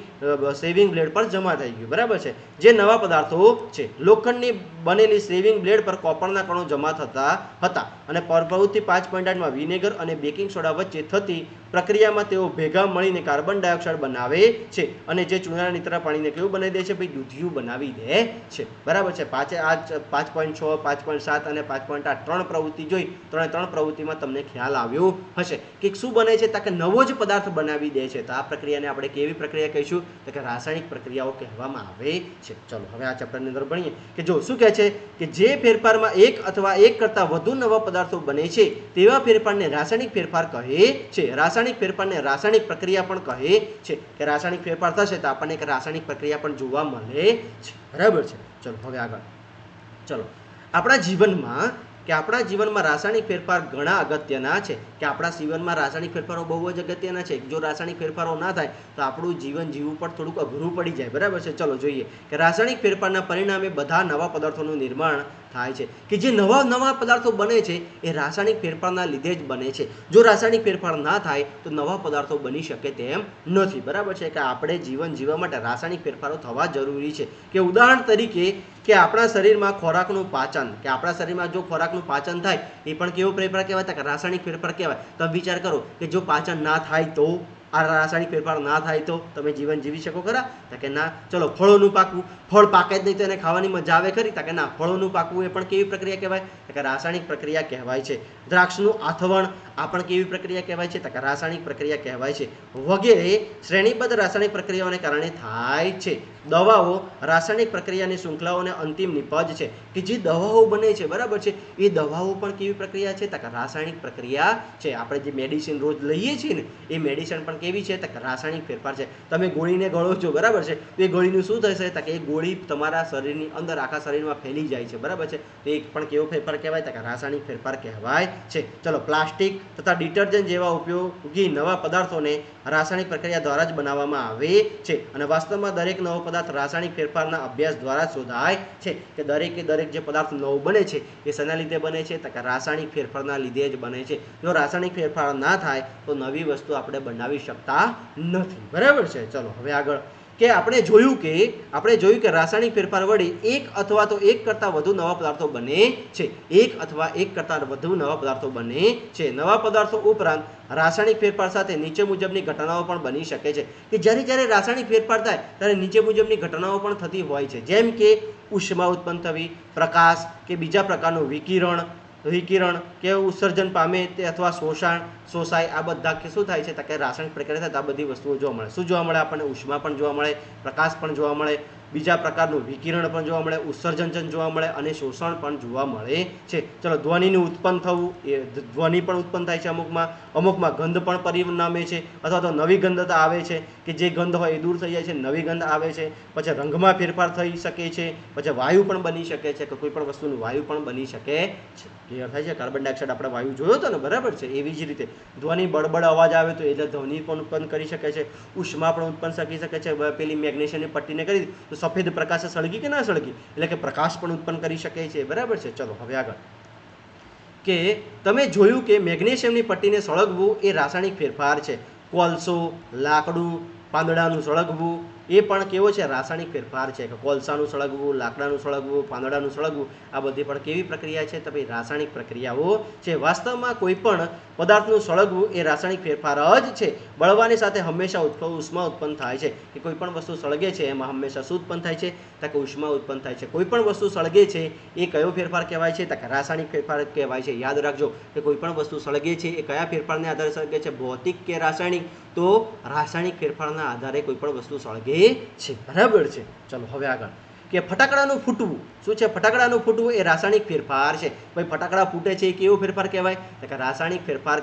સેવિંગ બ્લેડ પર જમા થઈ ગયું. બરાબર છે. જે નવા પદાર્થો છે લોખંડની બનેલી સેવિંગ બ્લેડ પર કોપરના કણો જમા થતા હતા અને પ્રવૃત્તિ 5.8માં વિનેગર અને બેકિંગ સોડા વચ્ચે થતી પ્રક્રિયામાં તેઓ ભેગા મળીને કાર્બન ડાયોક્સાઇડ બનાવે છે અને જે ચૂનાના નીતરા પાણીને કેવું બનાવી દે છે ભાઈ? દૂધિયું બનાવી દે છે. બરાબર છે. 5.6, 5.7 અને 5.8 ત્રણ પ્રવૃત્તિ જોઈ. ત્રણ પ્રવૃત્તિમાં તમને ખ્યાલ આવ્યો હશે કે શું બને છે? કે નવો જ પદાર્થ બનાવી દે છે. તો આ પ્રક્રિયાને આપણે કેવી પ્રક્રિયા કહીશું? તો કે રાસાયણિક પ્રક્રિયાઓ કહેવામાં આવે છે. ચલો હવે આ ચેપ્ટરની અંદર ભણીએ કે જો શું કહે છે કે જે ફેરફારમાં એક અથવા એક કરતાં વધુ નવા પદાર્થો બને છે તેવા ફેરફારને રાસાયણિક ફેરફાર કહે છે. રાસાયણિક ફેરફારને રાસાયણિક પ્રક્રિયા પણ કહે છે. કે રાસાયણિક ફેરફાર થશે તો આપણને એક રાસાયણિક પ્રક્રિયા પણ જોવા મળે છે. બરાબર છે. ચલો હવે આગળ. ચલો આપણા જીવનમાં રાસાયણિક ફેરફાર ઘણા અગત્યના છે. કે આપણા જીવનમાં રાસાયણિક ફેરફારો બહુ જ અગત્યના છે. જો રાસાયણિક ફેરફારો ના થાય તો આપણું જીવન જીવવું પણ થોડુંક અઘરું પડી જાય. બરાબર છે. ચલો જોઈએ કે રાસાયણિક ફેરફારના પરિણામે બધા નવા પદાર્થોનું નિર્માણ થાય છે. કે જે નવા પદાર્થો બને છે એ રાસાયણિક ફેરફારના લીધે જ બને છે. જો રાસાયણિક ફેરફાર ના થાય તો નવા પદાર્થો બની શકે તેમ નથી. બરાબર છે. કે આપણે જીવન જીવવા માટે રાસાયણિક ફેરફારો થવા જરૂરી છે. કે ઉદાહરણ તરીકે કે આપણા શરીરમાં ખોરાકનું પાચન, કે આપણા શરીરમાં જો ખોરાકનું પાચન થાય એ પણ કેવો ફેરફાર કહેવાય? કે રાસાયણિક ફેરફાર કહેવાય. તમે વિચાર કરો કે જો પાચન ના થાય તો, આ રાસાયણિક ફેરફાર ના થાય તો તમે જીવન જીવી શકો ખરા? તો કે ના. ચલો ફળોનું પાકવું, ફળ પાકે જ નહીં તો એને ખાવાની મજા આવે ખરી? તો કે ના. ફળોનું પાકવું એ પણ કેવી પ્રક્રિયા કહેવાય? તો કે રાસાયણિક પ્રક્રિયા કહેવાય છે. દ્રાક્ષનું આથવણ આ પણ કેવી પ્રક્રિયા કહેવાય છે? તો કે રાસાયણિક પ્રક્રિયા કહેવાય છે. વગેરે શ્રેણીબદ્ધ રાસાયણિક પ્રક્રિયાઓને કારણે થાય છે. દવાઓ રાસાયણિક પ્રક્રિયાની શૃંખલાઓને અંતિમ નિપજ છે. કે જે દવાઓ બને છે બરાબર છે એ દવાઓ પણ કેવી પ્રક્રિયા છે? તો કે રાસાયણિક પ્રક્રિયા છે. આપણે જે મેડિસિન રોજ લઈએ છીએ ને એ મેડિસિન પણ કેવી છે? તો કે રાસાયણિક ફેરફાર છે. તમે ગોળીને ગળો છો બરાબર છે તો એ ગોળીનું શું થશે? તો કે એ ગોળી તમારા શરીરની અંદર આખા શરીરમાં ફેલી જાય છે. બરાબર છે. તો એ પણ કેવો ફેરફાર કહેવાય? તો કે રાસાયણિક ફેરફાર કહેવાય છે. ચલો પ્લાસ્ટિક તથા ડિટર્જન્ટ જેવા ઉપયોગી નવા પદાર્થોને રાસાયણિક પ્રક્રિયા દ્વારા જ બનાવવામાં આવે છે. અને વાસ્તવમાં દરેક નવો પદાર્થ રાસાયણિક ફેરફારના અભ્યાસ દ્વારા શોધાય છે. કે દરેક જે પદાર્થ નવો બને છે એ શેના લીધે બને છે? તો કે રાસાયણિક ફેરફારના લીધે જ બને છે. જો રાસાયણિક ફેરફાર ના થાય તો નવી વસ્તુ આપણે બનાવી શકતા નથી. બરાબર છે. ચલો હવે આગળ કે આપણે જોયું કે રાસાયણિક ફેરફાર વડે એક અથવા તો એક કરતાં વધુ નવા પદાર્થો બને છે. એક અથવા એક કરતાં વધુ નવા પદાર્થો બને છે. નવા પદાર્થો ઉપરાંત રાસાયણિક ફેરફાર સાથે નીચે મુજબની ઘટનાઓ પણ બની શકે છે. કે જ્યારે રાસાયણિક ફેરફાર થાય ત્યારે નીચે મુજબની ઘટનાઓ પણ થતી હોય છે. જેમ કે ઉષ્મા ઉત્પન્ન થવી, પ્રકાશ કે બીજા પ્રકારનું વિકિરણ કે ઉત્સર્જન પામે તે અથવા શોષાય, આ બધા કે શું થાય છે કે રાસાયણિક પ્રક્રિયા થાય તો આ બધી વસ્તુઓ જોવા મળે. શું જોવા મળે આપણને? ઉષ્મા પણ જોવા મળે, પ્રકાશ પણ જોવા મળે, બીજા પ્રકારનું વિકિરણ પણ જોવા મળે, ઉત્સર્જન જોવા મળે અને શોષણ પણ જોવા મળે છે. ચલો, ધ્વનિનું ઉત્પન્ન થવું, એ ધ્વનિ પણ ઉત્પન્ન થાય છે. અમુકમાં ગંધ પણ પરિણમે છે અથવા તો નવી ગંધતા આવે છે કે જે ગંધ હોય એ દૂર થઈ જાય છે, નવી ગંધ આવે છે. પછી રંગમાં ફેરફાર થઈ શકે છે. પછી વાયુ પણ બની શકે છે કે કોઈ પણ વસ્તુનું વાયુ પણ બની શકે છે. ક્લિયર થાય છે? કાર્બન ડાયોક્સાઇડ આપણે વાયુ જોયો હતો ને, બરાબર છે? એવી જ રીતે ધ્વનિ, બળબડ અવાજ આવે તો એટલે ધ્વનિ પણ ઉત્પન્ન કરી શકે છે. ઉષ્મા પણ ઉત્પન્ન કરી શકે છે. પેલી મેગ્નેશિયમની પટ્ટીને કરી તો સફેદ પ્રકાશ સળગી કે ના સળગી, એટલે કે પ્રકાશ પણ ઉત્પન્ન કરી શકે છે. બરાબર છે? ચલો હવે આગળ, કે તમે જોયું કે મેગ્નેશિયમની પટ્ટીને સળગવું એ રાસાયણિક ફેરફાર છે. કોલસો, લાકડું, પાંદડાનું સળગવું એ પણ કેવો છે? રાસાયણિક ફેરફાર છે. કે કોલસાનું સળગવું, લાકડાનું સળગવું, પાંદડાનું સળગવું, આ બધી પણ કેવી પ્રક્રિયા છે? તો ભાઈ રાસાયણિક પ્રક્રિયાઓ છે. વાસ્તવમાં કોઈ પણ પદાર્થનું સળગવું એ રાસાયણિક ફેરફાર જ છે. બળવાની સાથે હંમેશા ઉષ્મા ઉત્પન્ન થાય છે. કે કોઈ પણ વસ્તુ સળગે છે એમાં હંમેશા શું ઉત્પન્ન થાય છે? તો કે ઉષ્મા ઉત્પન્ન થાય છે. કોઈ પણ વસ્તુ સળગે છે એ કયો ફેરફાર કહેવાય છે? તો કે રાસાયણિક ફેરફાર કહેવાય છે. યાદ રાખજો કે કોઈ પણ વસ્તુ સળગે છે એ કયા ફેરફારને આધારે સળગે છે? ભૌતિક કે રાસાયણિક? તો રાસાયણિક ફેરફારના આધારે કોઈ પણ વસ્તુ સળગે છે. બરાબર છે? ચલો હવે આગળ, કે ફટાકડાનું ફૂટવું. શું છે? ફટાકડાનું ફૂટવું એ રાસાયણિક ફેરફાર છે. ભાઈ ફટાકડા ફૂટે છે એ કેવો ફેરફાર કહેવાય? તો કે રાસાયણિક ફેરફાર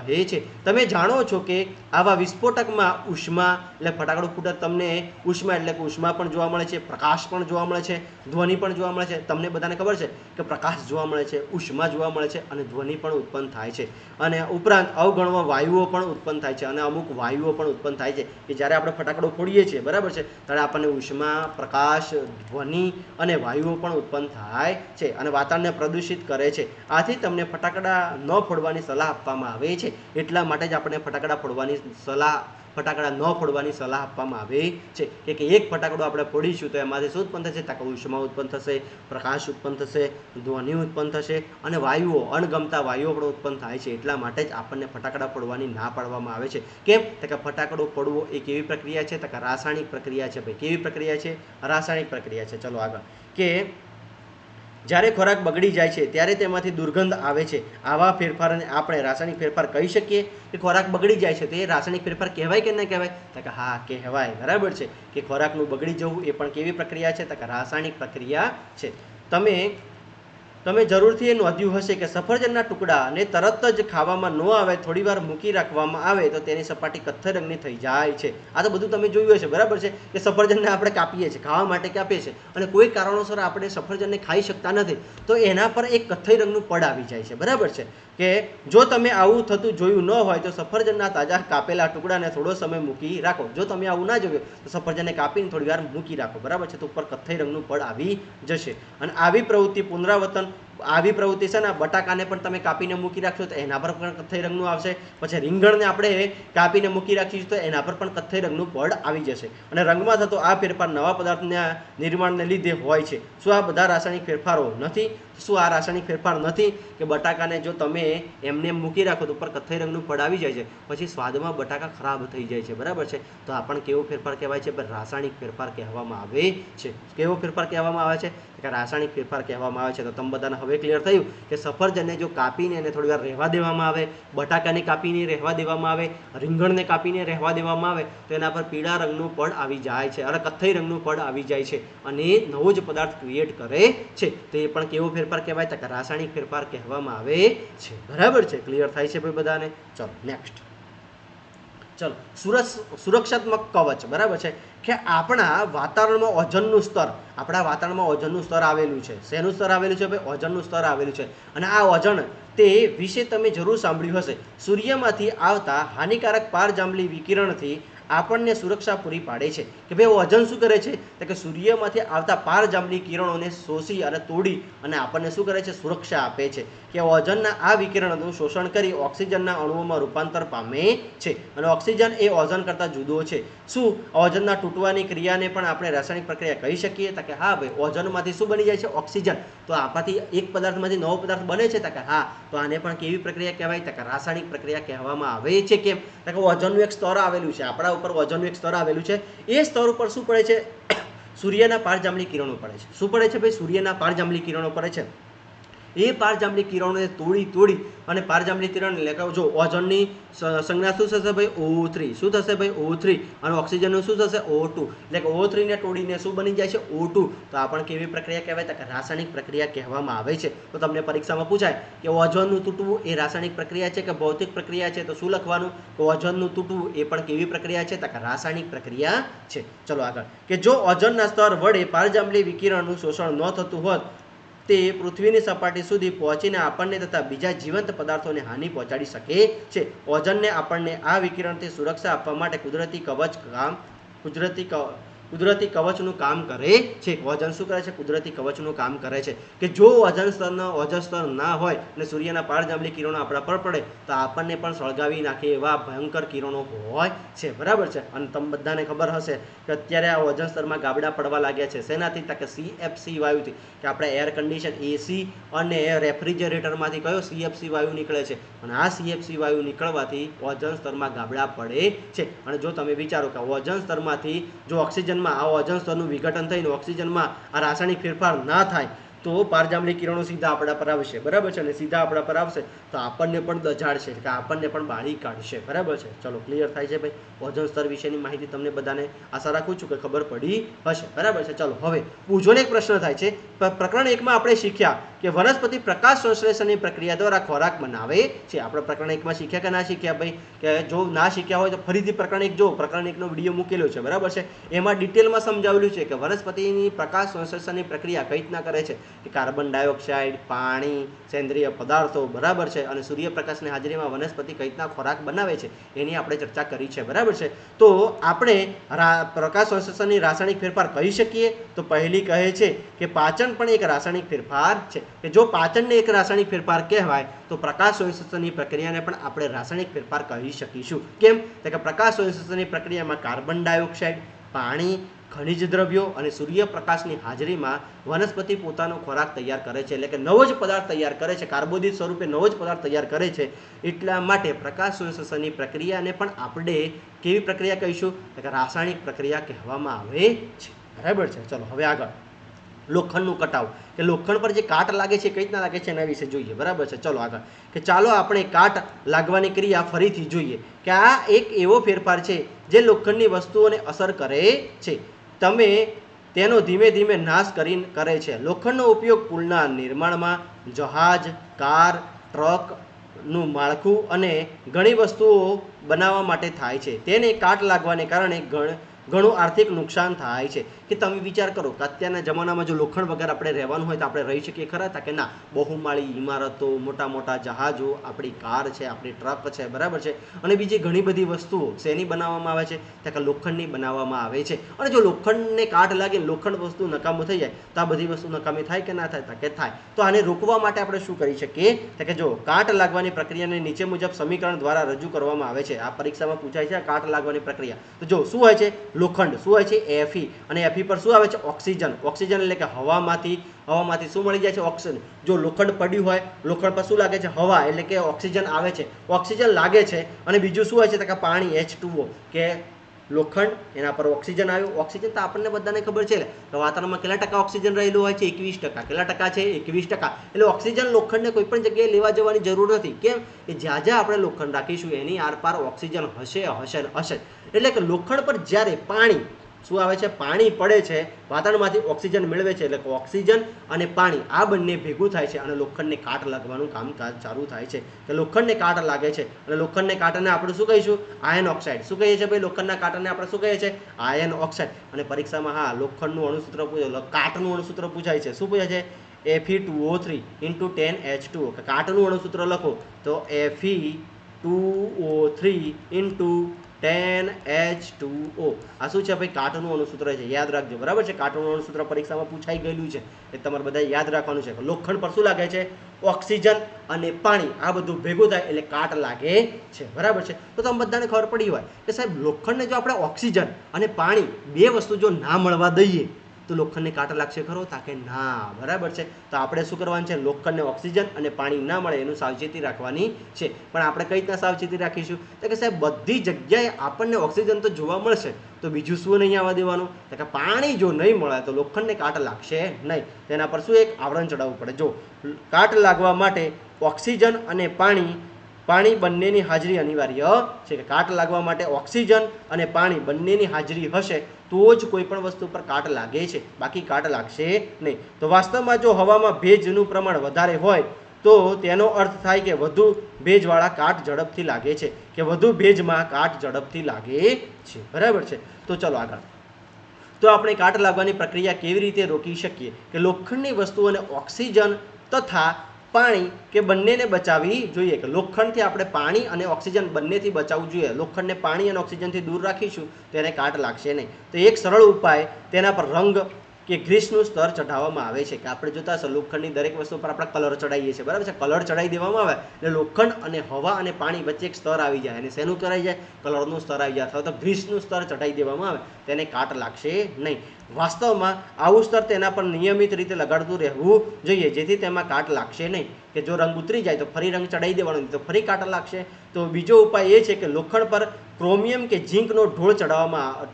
કહે છે. તમે જાણો છો કે આવા વિસ્ફોટકમાં ઉષ્મા, એટલે ફટાકડું ફૂટે તમને ઉષ્મા, એટલે કે ઉષ્મા પણ જોવા મળે છે, પ્રકાશ પણ જોવા મળે છે, ધ્વનિ પણ જોવા મળે છે. તમને બધાને ખબર છે કે પ્રકાશ જોવા મળે છે, ઉષ્મા જોવા મળે છે અને ધ્વનિ પણ ઉત્પન્ન થાય છે. અને ઉપરાંત અવગણવા વાયુઓ પણ ઉત્પન્ન થાય છે. અને અમુક વાયુઓ પણ ઉત્પન્ન થાય છે કે જ્યારે આપણે ફટાકડો ફોડીએ છીએ, બરાબર છે, ત્યારે આપણને ઉષ્મા, પ્રકાશ, ધ્વનિ અને વાયુઓ પણ ઉત્પન્ન થાય છે અને વાતાવરણને પ્રદૂષિત કરે છે. આથી તમને ફટાકડા ન ફોડવાની સલાહ આપવામાં આવે છે. એટલા માટે જ આપણે ફટાકડા ન ફોડવાની સલાહ આપવામાં આવે છે. કે એક ફટાકડો આપણે ફોડીશું તો એમાંથી શું ઉત્પન્ન થશે? તો ઉષ્મા ઉત્પન્ન થશે, પ્રકાશ ઉત્પન્ન થશે, ધ્વનિ ઉત્પન્ન થશે અને વાયુઓ, અણગમતા વાયુઓ પણ ઉત્પન્ન થાય છે. એટલા માટે જ આપણને ફટાકડા ફોડવાની ના પાડવામાં આવે છે. કેમ? તો કે ફટાકડો ફોડવો એ કેવી પ્રક્રિયા છે? તો કે રાસાયણિક પ્રક્રિયા છે. ભાઈ કેવી પ્રક્રિયા છે? રાસાયણિક પ્રક્રિયા છે. ચલો આગળ, કે જ્યારે ખોરાક બગડી જાય છે ત્યારે તેમાંથી દુર્ગંધ આવે છે. આવા ફેરફારને આપણે રાસાયણિક ફેરફાર કહી શકીએ? કે ખોરાક બગડી જાય છે તો એ રાસાયણિક ફેરફાર કહેવાય કે ન કહેવાય? તો કે હા, કહેવાય. બરાબર છે? કે ખોરાકનું બગડી જવું એ પણ કેવી પ્રક્રિયા છે? તો કે રાસાયણિક પ્રક્રિયા છે. તમે જરૂરથી એ નોંધ્યું હશે કે સફરજનના ટુકડાને તરત જ ખાવામાં ન આવે, થોડી વાર મૂકી રાખવામાં આવે તો તેની સપાટી કથ્થઈ રંગની થઈ જાય છે. આ તો બધું તમે જોયું હશે. બરાબર છે? કે સફરજનને આપણે કાપીએ છીએ, ખાવા માટે કાપીએ છીએ અને કોઈ કારણોસર આપણે સફરજનને ખાઈ શકતા નથી તો એના પર એક કથ્થઈ રંગનું પડ આવી જાય છે. બરાબર છે? કે જો તમે આવું થતું જોયું ન હોય તો સફરજનના તાજા કાપેલા ટુકડાને થોડો સમય મૂકી રાખો. જો તમે આવું ના જોયું તો સફરજનને કાપીને થોડી વાર મૂકી રાખો. બરાબર છે? તો ઉપર કથ્થઈ રંગનું પડ આવી જશે. અને આવી પ્રવૃત્તિ છે ને, બટાકાને પણ તમે કાપીને મૂકી રાખશો તો એના પર પણ કથ્થઈ રંગનું આવશે. પછી રીંગણને આપણે કાપીને મૂકી રાખીશું તો એના પર પણ કથ્થઈ રંગનું પડ આવી જશે. અને રંગમાં થતો આ ફેરફાર નવા પદાર્થના નિર્માણને લીધે હોય છે. શું આ બધા રાસાયણિક ફેરફારો નથી? શું આ રાસાયણિક ફેરફાર નથી? કે બટાકાને જો તમે એમને મૂકી રાખો તો ઉપર કથ્થઈ રંગનું પડ આવી જાય છે, પછી સ્વાદમાં બટાકા ખરાબ થઈ જાય છે. બરાબર છે? તો આ પણ કેવો ફેરફાર કહેવાય છે? રાસાયણિક ફેરફાર કહેવામાં આવે છે. કેવો ફેરફાર કહેવામાં આવે છે? કે રાસાયણિક ફેરફાર કહેવામાં આવે છે. તો તમે બધાને હવે ક્લિયર થયું કે સફરજનને જો કાપીને એને થોડી વાર રહેવા દેવામાં આવે, બટાકાને કાપીને રહેવા દેવામાં આવે, રીંગણને કાપીને રહેવા દેવામાં આવે તો એના પર પીળા રંગનું પડ આવી જાય છે અને કથ્થઈ રંગનું પડ આવી જાય છે અને નવો જ પદાર્થ ક્રિએટ કરે છે. તો એ પણ કેવો ફેરફાર કહેવાય? તો કે રાસાયણિક ફેરફાર કહેવામાં આવે છે. બરાબર છે? ક્લિયર થાય છે ભાઈ બધાને? ચલો નેક્સ્ટ, ચલો સુરક્ષાત્મક કવચ. બરાબર છે? કે આપણા વાતાવરણમાં ઓઝોનનું સ્તર આવેલું છે. શેનું સ્તર આવેલું છે? ભાઈ ઓઝોનનું સ્તર આવેલું છે. અને આ ઓઝોન તે વિશે તમે જરૂર સાંભળ્યું હશે. સૂર્યમાંથી આવતા હાનિકારક પારજાંબલી વિકિરણથી આપણને સુરક્ષા પૂરી પાડે છે કે ભાઈ ઓઝોન શું કરે છે તો કે સૂર્યમાંથી આવતા પારજાંબલી કિરણોને શોષી અને તોડી અને આપણને શું કરે છે સુરક્ષા આપે છે કે ઓઝોનના આ વિકિરણોનું શોષણ કરી ઓક્સિજનના અણુઓમાં રૂપાંતર પામે છે અને ઓક્સિજન એ ઓઝોન કરતાં જુદો છે શું ઓઝોનના તૂટવાની ક્રિયાને પણ આપણે રાસાયણિક પ્રક્રિયા કહી શકીએ તો કે હા ભાઈ ઓઝોનમાંથી શું બની જાય છે ઓક્સિજન તો આમાંથી એક પદાર્થમાંથી નવો પદાર્થ બને છે તો કે હા તો આને પણ કેવી પ્રક્રિયા કહેવાય તો કે રાસાયણિક પ્રક્રિયા કહેવામાં આવે છે કેમ તો કે ઓઝોનનું એક સ્તર આવેલું છે આપણા ઉપર ઓઝોનનું એક સ્તર આવેલું છે એ સ્તર ઉપર શું પડે છે સૂર્યના પારજાંબલી કિરણો પડે છે શું પડે છે ભાઈ સૂર્યના પારજાંબલી કિરણો પડે છે એ પારજાંબલી કિરણોને તોડી અને પારજાંબલી કિરણ એટલે કે જો ઓઝોનની સંજ્ઞા શું થશે ભાઈ O3 શું થશે ભાઈ O3 અને ઓક્સિજનનું શું થશે O2 એટલે કે O3 ને તોડીને શું બની જાય છે O2 તો આ પણ કેવી પ્રક્રિયા કહેવાય તો કે રાસાયણિક પ્રક્રિયા કહેવામાં આવે છે તો તમને પરીક્ષામાં પૂછાય કે ઓઝોનનું તૂટવું એ રાસાયણિક પ્રક્રિયા છે કે ભૌતિક પ્રક્રિયા છે તો શું લખવાનું તો ઓઝોનનું તૂટવું એ પણ કેવી પ્રક્રિયા છે તો કે રાસાયણિક પ્રક્રિયા છે ચલો આગળ કે જો ઓઝોનના સ્તર વડે પારજાંબલી વિકિરણનું શોષણ ન થતું હોત તે પૃથ્વીની સપાટી સુધી પહોંચીને આપણને તથા બીજા જીવંત પદાર્થોને હાનિ પહોંચાડી શકે છે ઓઝોનને આપણને આ વિકિરણથી સુરક્ષા આપવા માટે કુદરતી કવચનું કામ કરે છે ઓઝોન શું કરે છે કુદરતી કવચનું કામ કરે છે કે જો ઓઝોન સ્તર ના હોય અને સૂર્યના પારજાંબલી કિરણો આપણા પર પડે તો આપણને પણ સળગાવી નાખે એવા ભયંકર કિરણો હોય છે બરાબર છે અને તમને બધાને ખબર હશે કે અત્યારે આ ઓઝોન સ્તરમાં ગાબડા પડવા લાગ્યા છે શેનાથી તો કે CFC વાયુથી કે આપણે એર કન્ડિશન AC અને રેફ્રિજરેટરમાંથી કયો CFC વાયુ નીકળે છે અને આ CFC વાયુ નીકળવાથી ઓઝોન સ્તરમાં ગાબડા પડે છે અને જો તમે વિચારો કે ઓઝોન સ્તરમાંથી જો ઓક્સિજન આ ઓઝોન સ્તરનું વિઘટન થઈને ઓક્સિજનમાં આ રાસાયણિક ફેરફાર ના થાય તો પારજાંબલી કિરણો સીધા આપણા પર આવશે બરાબર છે અને સીધા આપણા પર આવશે તો આપણને પણ દજાડશે કે આપણને પણ બાળી કાઢશે બરાબર છે ચલો ક્લિયર થાય છે ભાઈ ઓઝોન સ્તર વિશેની માહિતી તમને બધાને આશા રાખું છું કે ખબર પડી હશે બરાબર છે ચલો હવે પૂછોને એક પ્રશ્ન થાય છે પ્રકરણ 1 માં આપણે શીખ્યા કે વનસ્પતિ પ્રકાશ સંશ્લેષણની પ્રક્રિયા દ્વારા ખોરાક બનાવે છે આપણે પ્રકરણ 1 માં શીખ્યા કે ના શીખ્યા ભાઈ કે જો ના શીખ્યા હોય તો ફરીથી પ્રકરણ 1 જો પ્રકરણ 1 નો વિડીયો મૂકેલો છે બરાબર છે એમાં ડિટેલમાં સમજાવેલું છે કે વનસ્પતિની પ્રકાશ સંશ્લેષણની પ્રક્રિયા કઈ રીતના કરે છે કે કાર્બન ડાયોક્સાઇડ પાણી સેન્દ્રિય પદાર્થો બરાબર છે અને સૂર્યપ્રકાશની હાજરીમાં વનસ્પતિ કઈ રીતના ખોરાક બનાવે છે એની આપણે ચર્ચા કરી છે બરાબર છે તો આપણે પ્રકાશ સંશ્લેષણની રાસાયણિક ફેરફાર કહી શકીએ તો પહેલી કહે છે કે પાચન પણ એક રાસાયણિક ફેરફાર છે કે જો પાચનને એક રાસાયણિક ફેરફાર કહેવાય તો પ્રકાશ સંશ્લેષણની પ્રક્રિયાને પણ આપણે રાસાયણિક ફેરફાર કહી શકીશું કેમ તો કે પ્રકાશ સંશ્લેષણની પ્રક્રિયામાં કાર્બન ડાયોક્સાઇડ પાણી ખનિજ દ્રવ્યો અને સૂર્યપ્રકાશની હાજરીમાં વનસ્પતિ પોતાનો ખોરાક તૈયાર કરે છે એટલે કે નવો જ પદાર્થ તૈયાર કરે છે કાર્બોદિત સ્વરૂપે નવો જ પદાર્થ તૈયાર કરે છે એટલા માટે પ્રકાશ સંશ્લેષણની પ્રક્રિયાને પણ આપણે કેવી પ્રક્રિયા કહીશું તો કે રાસાયણિક પ્રક્રિયા કહેવામાં આવે છે બરાબર છે ચલો હવે આગળ લોખંડનું કટાવ કે લોખંડ પર જે કાટ લાગે છે કઈ રીતના લાગે છે એના વિશે જોઈએ બરાબર છે ચલો આગળ કે ચાલો આપણે કાટ લાગવાની ક્રિયા ફરીથી જોઈએ કે આ એક એવો ફેરફાર છે જે લોખંડની વસ્તુઓને અસર કરે છે તમે તેનો ધીમે ધીમે નાશ કરે છે લોખંડનો ઉપયોગ પુલના નિર્માણમાં જહાજ કાર ટ્રકનું માળખું અને ઘણી વસ્તુઓ બનાવવા માટે થાય છે તેને કાટ લાગવાને કારણે ઘણું આર્થિક નુકસાન થાય છે કે તમે વિચાર કરો કે અત્યારના જમાનામાં જો લોખંડ વગર આપણે રહેવાનું હોય તો આપણે રહી શકીએ ખરા હતા કે ના બહુમાળી ઇમારતો મોટા મોટા જહાજો આપણી કાર છે આપણી ટ્રક છે બરાબર છે અને બીજી ઘણી બધી વસ્તુઓ શેની બનાવવામાં આવે છે તો કે લોખંડની બનાવવામાં આવે છે અને જો લોખંડને કાટ લાગે લોખંડ વસ્તુ નકામું થઈ જાય તો આ બધી વસ્તુ નકામી થાય કે ના થાય કે થાય તો આને રોકવા માટે આપણે શું કરી શકીએ તો કે જો કાટ લાગવાની પ્રક્રિયાને નીચે મુજબ સમીકરણ દ્વારા રજૂ કરવામાં આવે છે આ પરીક્ષામાં પૂછાય છે કાટ લાગવાની પ્રક્રિયા તો જો શું હોય છે લોખંડ શું હોય છે Fe અને Fe પર શું આવે છે ઓક્સિજન એટલે કે હવામાંથી શું મળી જાય છે ઓક્સિજન જો લોખંડ પડ્યું હોય લોખંડ પર શું લાગે છે હવા એટલે કે ઓક્સિજન આવે છે ઓક્સિજન લાગે છે અને બીજું શું હોય છે તો કે પાણી H2O કે લોખંડ એના પર ઓક્સિજન આવ્યું ઓક્સિજન તો આપણને બધાને ખબર છે કે વાતાવરણમાં કેટલા ટકા ઓક્સિજન રહેલું હોય છે 21% કેટલા ટકા છે 21% એટલે ઓક્સિજન લોખંડને કોઈ પણ જગ્યાએ લેવા જવાની જરૂર નથી કેમ કે જ્યાં જ્યાં આપણે લોખંડ રાખીશું એની આરપાર ઓક્સિજન હશે એટલે કે લોખંડ પર જ્યારે પાણી શું આવે છે પાણી પડે છે વાતાવરણમાંથી ઓક્સિજન મેળવે છે એટલે કે ઓક્સિજન અને પાણી આ બંને ભેગું થાય છે અને લોખંડને કાટ લાગવાનું કામકાજ ચાલુ થાય છે કે લોખંડને કાટ લાગે છે અને લોખંડને કાટને આપણે શું કહીશું આયન ઓક્સાઇડ શું કહીએ છીએ ભાઈ લોખંડના કાટને આપણે શું કહીએ છીએ આયન ઓક્સાઇડ અને પરીક્ષામાં હા લોખંડનું અણુસૂત્ર પૂછાય કાટનું અણુસૂત્ર પૂછાય છે શું પૂછાય છે Fe2O3 × 10H2O કે કાટનું અણુસૂત્ર લખો તો Fe2O3 × 10H2O. આ શું છે ભાઈ? કાટનું અણુસૂત્ર છે, યાદ રાખજો, બરાબર છે. કાટનું અણુસૂત્ર પરીક્ષામાં પૂછાઈ ગયેલું છે, એ તમારે બધા યાદ રાખવાનું છે. લોખંડ પર શું લાગે છે? ઓક્સિજન અને પાણી, આ બધું ભેગું થાય એટલે કાટ લાગે છે, બરાબર છે. તો તમને બધાને ખબર પડી હોય કે સાહેબ લોખંડને જો આપણે ઓક્સિજન અને પાણી બે વસ્તુ જો ના મળવા દઈએ તો લોખંડને કાંટા લાગશે ખરો? તાકે ના, બરાબર છે. તો આપણે શું કરવાનું છે? લોખંડને ઓક્સિજન અને પાણી ના મળે એનું સાવચેતી રાખવાની છે. પણ આપણે કઈ રીતના સાવચેતી રાખીશું? તો કે સાહેબ બધી જગ્યાએ આપણને ઓક્સિજન તો જોવા મળશે, તો બીજું શું નહીં આવવા દેવાનું? તો કે પાણી જો નહીં મળે તો લોખંડને કાંટા લાગશે નહીં. તેના પર શું એક આવરણ ચડાવવું પડે. જો કાટ લાગવા માટે ઓક્સિજન અને પાણી બંનેની હાજરી અનિવાર્ય છે. કે કાટ લાગવા માટે ઓક્સિજન અને પાણી બંનેની હાજરી હશે તો જ કોઈ પણ વસ્તુ પર કાટ લાગે છે, બાકી કાટ લાગશે નહીં. તો વાસ્તવમાં જો હવામાં ભેજનું પ્રમાણ વધારે હોય તો તેનો અર્થ થાય કે વધુ ભેજવાળા કાટ ઝડપથી લાગે છે, કે વધુ ભેજમાં કાટ ઝડપથી લાગે છે, બરાબર છે. તો ચલો આગળ. તો આપણે કાટ લાગવાની પ્રક્રિયા કેવી રીતે રોકી શકીએ? કે લોખંડની વસ્તુઓને ઓક્સિજન તથા પાણી કે બંનેને બચાવવી જોઈએ. કે લોખંડથી આપણે પાણી અને ઓક્સિજન બંનેથી બચાવવું જોઈએ. લોખંડને પાણી અને ઓક્સિજનથી દૂર રાખીશું તો એને કાટ લાગશે નહીં. તો એક સરળ ઉપાય, તેના પર રંગ કે ગ્રીસનું સ્તર ચઢાવવામાં આવે છે. કે આપણે જોતા હશો લોખંડની દરેક વસ્તુ પર આપણે કલર ચડાવીએ છીએ, બરાબર છે. કલર ચડાવી દેવામાં આવે એટલે લોખંડ અને હવા અને પાણી વચ્ચે એક સ્તર આવી જાય, અને શેનું કરાઈ જાય? કલરનું સ્તર આવી જાય, અથવા તો ગ્રીસનું સ્તર ચડાવી દેવામાં આવે તેને કાટ લાગશે નહીં. વાસ્તવમાં આવું સ્તર તેના પર નિયમિત રીતે લગાડતું રહેવું જોઈએ, જેથી તેમાં કાટ લાગશે નહીં. કે જો રંગ ઉતરી જાય તો ફરી રંગ ચડાવી દેવાનો, તો ફરી કાંટા લાગશે. તો બીજો ઉપાય એ છે કે લોખંડ પર ક્રોમિયમ કે ઝીંકનો ઢોળ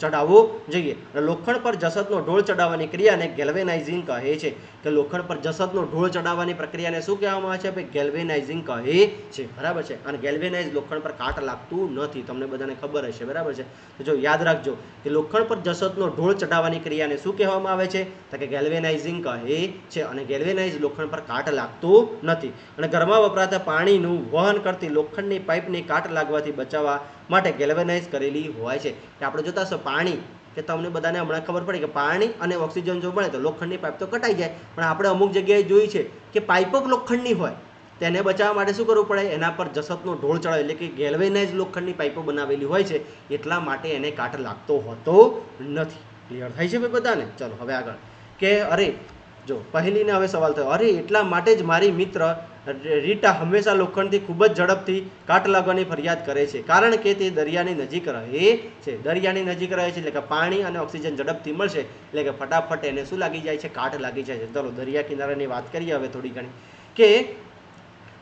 ચડાવવો જોઈએ. લોખંડ પર જસતનો ઢોળ ચડાવવાની ક્રિયાને ગેલ્વેનાઇઝિંગ કહે છે. કે લોખંડ પર જસતનો ઢોળ ચડાવવાની પ્રક્રિયાને શું કહેવામાં આવે છે? ભાઈ ગેલ્વેનાઇઝિંગ કહે છે, બરાબર છે. અને ગેલ્વેનાઇઝ લોખંડ પર કાટ લાગતું નથી, તમને બધાને ખબર હશે, બરાબર છે. તો જો યાદ રાખજો કે લોખંડ પર જસતનો ઢોળ ચડાવવાની ક્રિયાને શું કહેવામાં આવે છે? તો કે ગેલ્વેનાઇઝિંગ કહે છે. અને ગેલ્વેનાઇઝ લોખંડ પર કાટ લાગતું નથી. અને ઘરમાં વપરાતા પાણીનું વહન કરતી લોખંડની પાઇપની કાટ લાગવાથી બચાવવા માટે ગેલ્વેનાઇઝ કરેલી હોય છે. કે આપણે જોતા હશો પાણી, કે તમને બધાને હમણાં ખબર પડી કે પાણી અને ઓક્સિજન જો મળે તો લોખંડની પાઇપ તો કટાઈ જાય, પણ આપણે અમુક જગ્યાએ જોઈ છે કે પાઇપ જ લોખંડની હોય. તેને બચાવવા માટે શું કરવું પડે? એના પર જસતનો ઢોળ ચડાવે, એટલે કે ગેલ્વેનાઇઝ લોખંડની પાઇપો બનાવેલી હોય છે, એટલા માટે એને કાટ લાગતો હોતો નથી. ક્લિયર થાય છે ભાઈ બધાને? ચલો હવે આગળ. કે અરે જો પહેલીને હવે સવાલ થયો, અરે એટલા માટે જ મારી મિત્ર રીટા હંમેશા લોખંડથી ખૂબ જ ઝડપથી કાટ લાગવાની ફરિયાદ કરે છે, કારણ કે તે દરિયાની નજીક રહે છે. દરિયાની નજીક રહે છે એટલે કે પાણી અને ઓક્સિજન ઝડપથી મળશે, એટલે કે ફટાફટ એને શું લાગી જાય છે? કાટ લાગી જાય છે. ચલો દરિયા કિનારાની વાત કરીએ હવે થોડી ઘણી. કે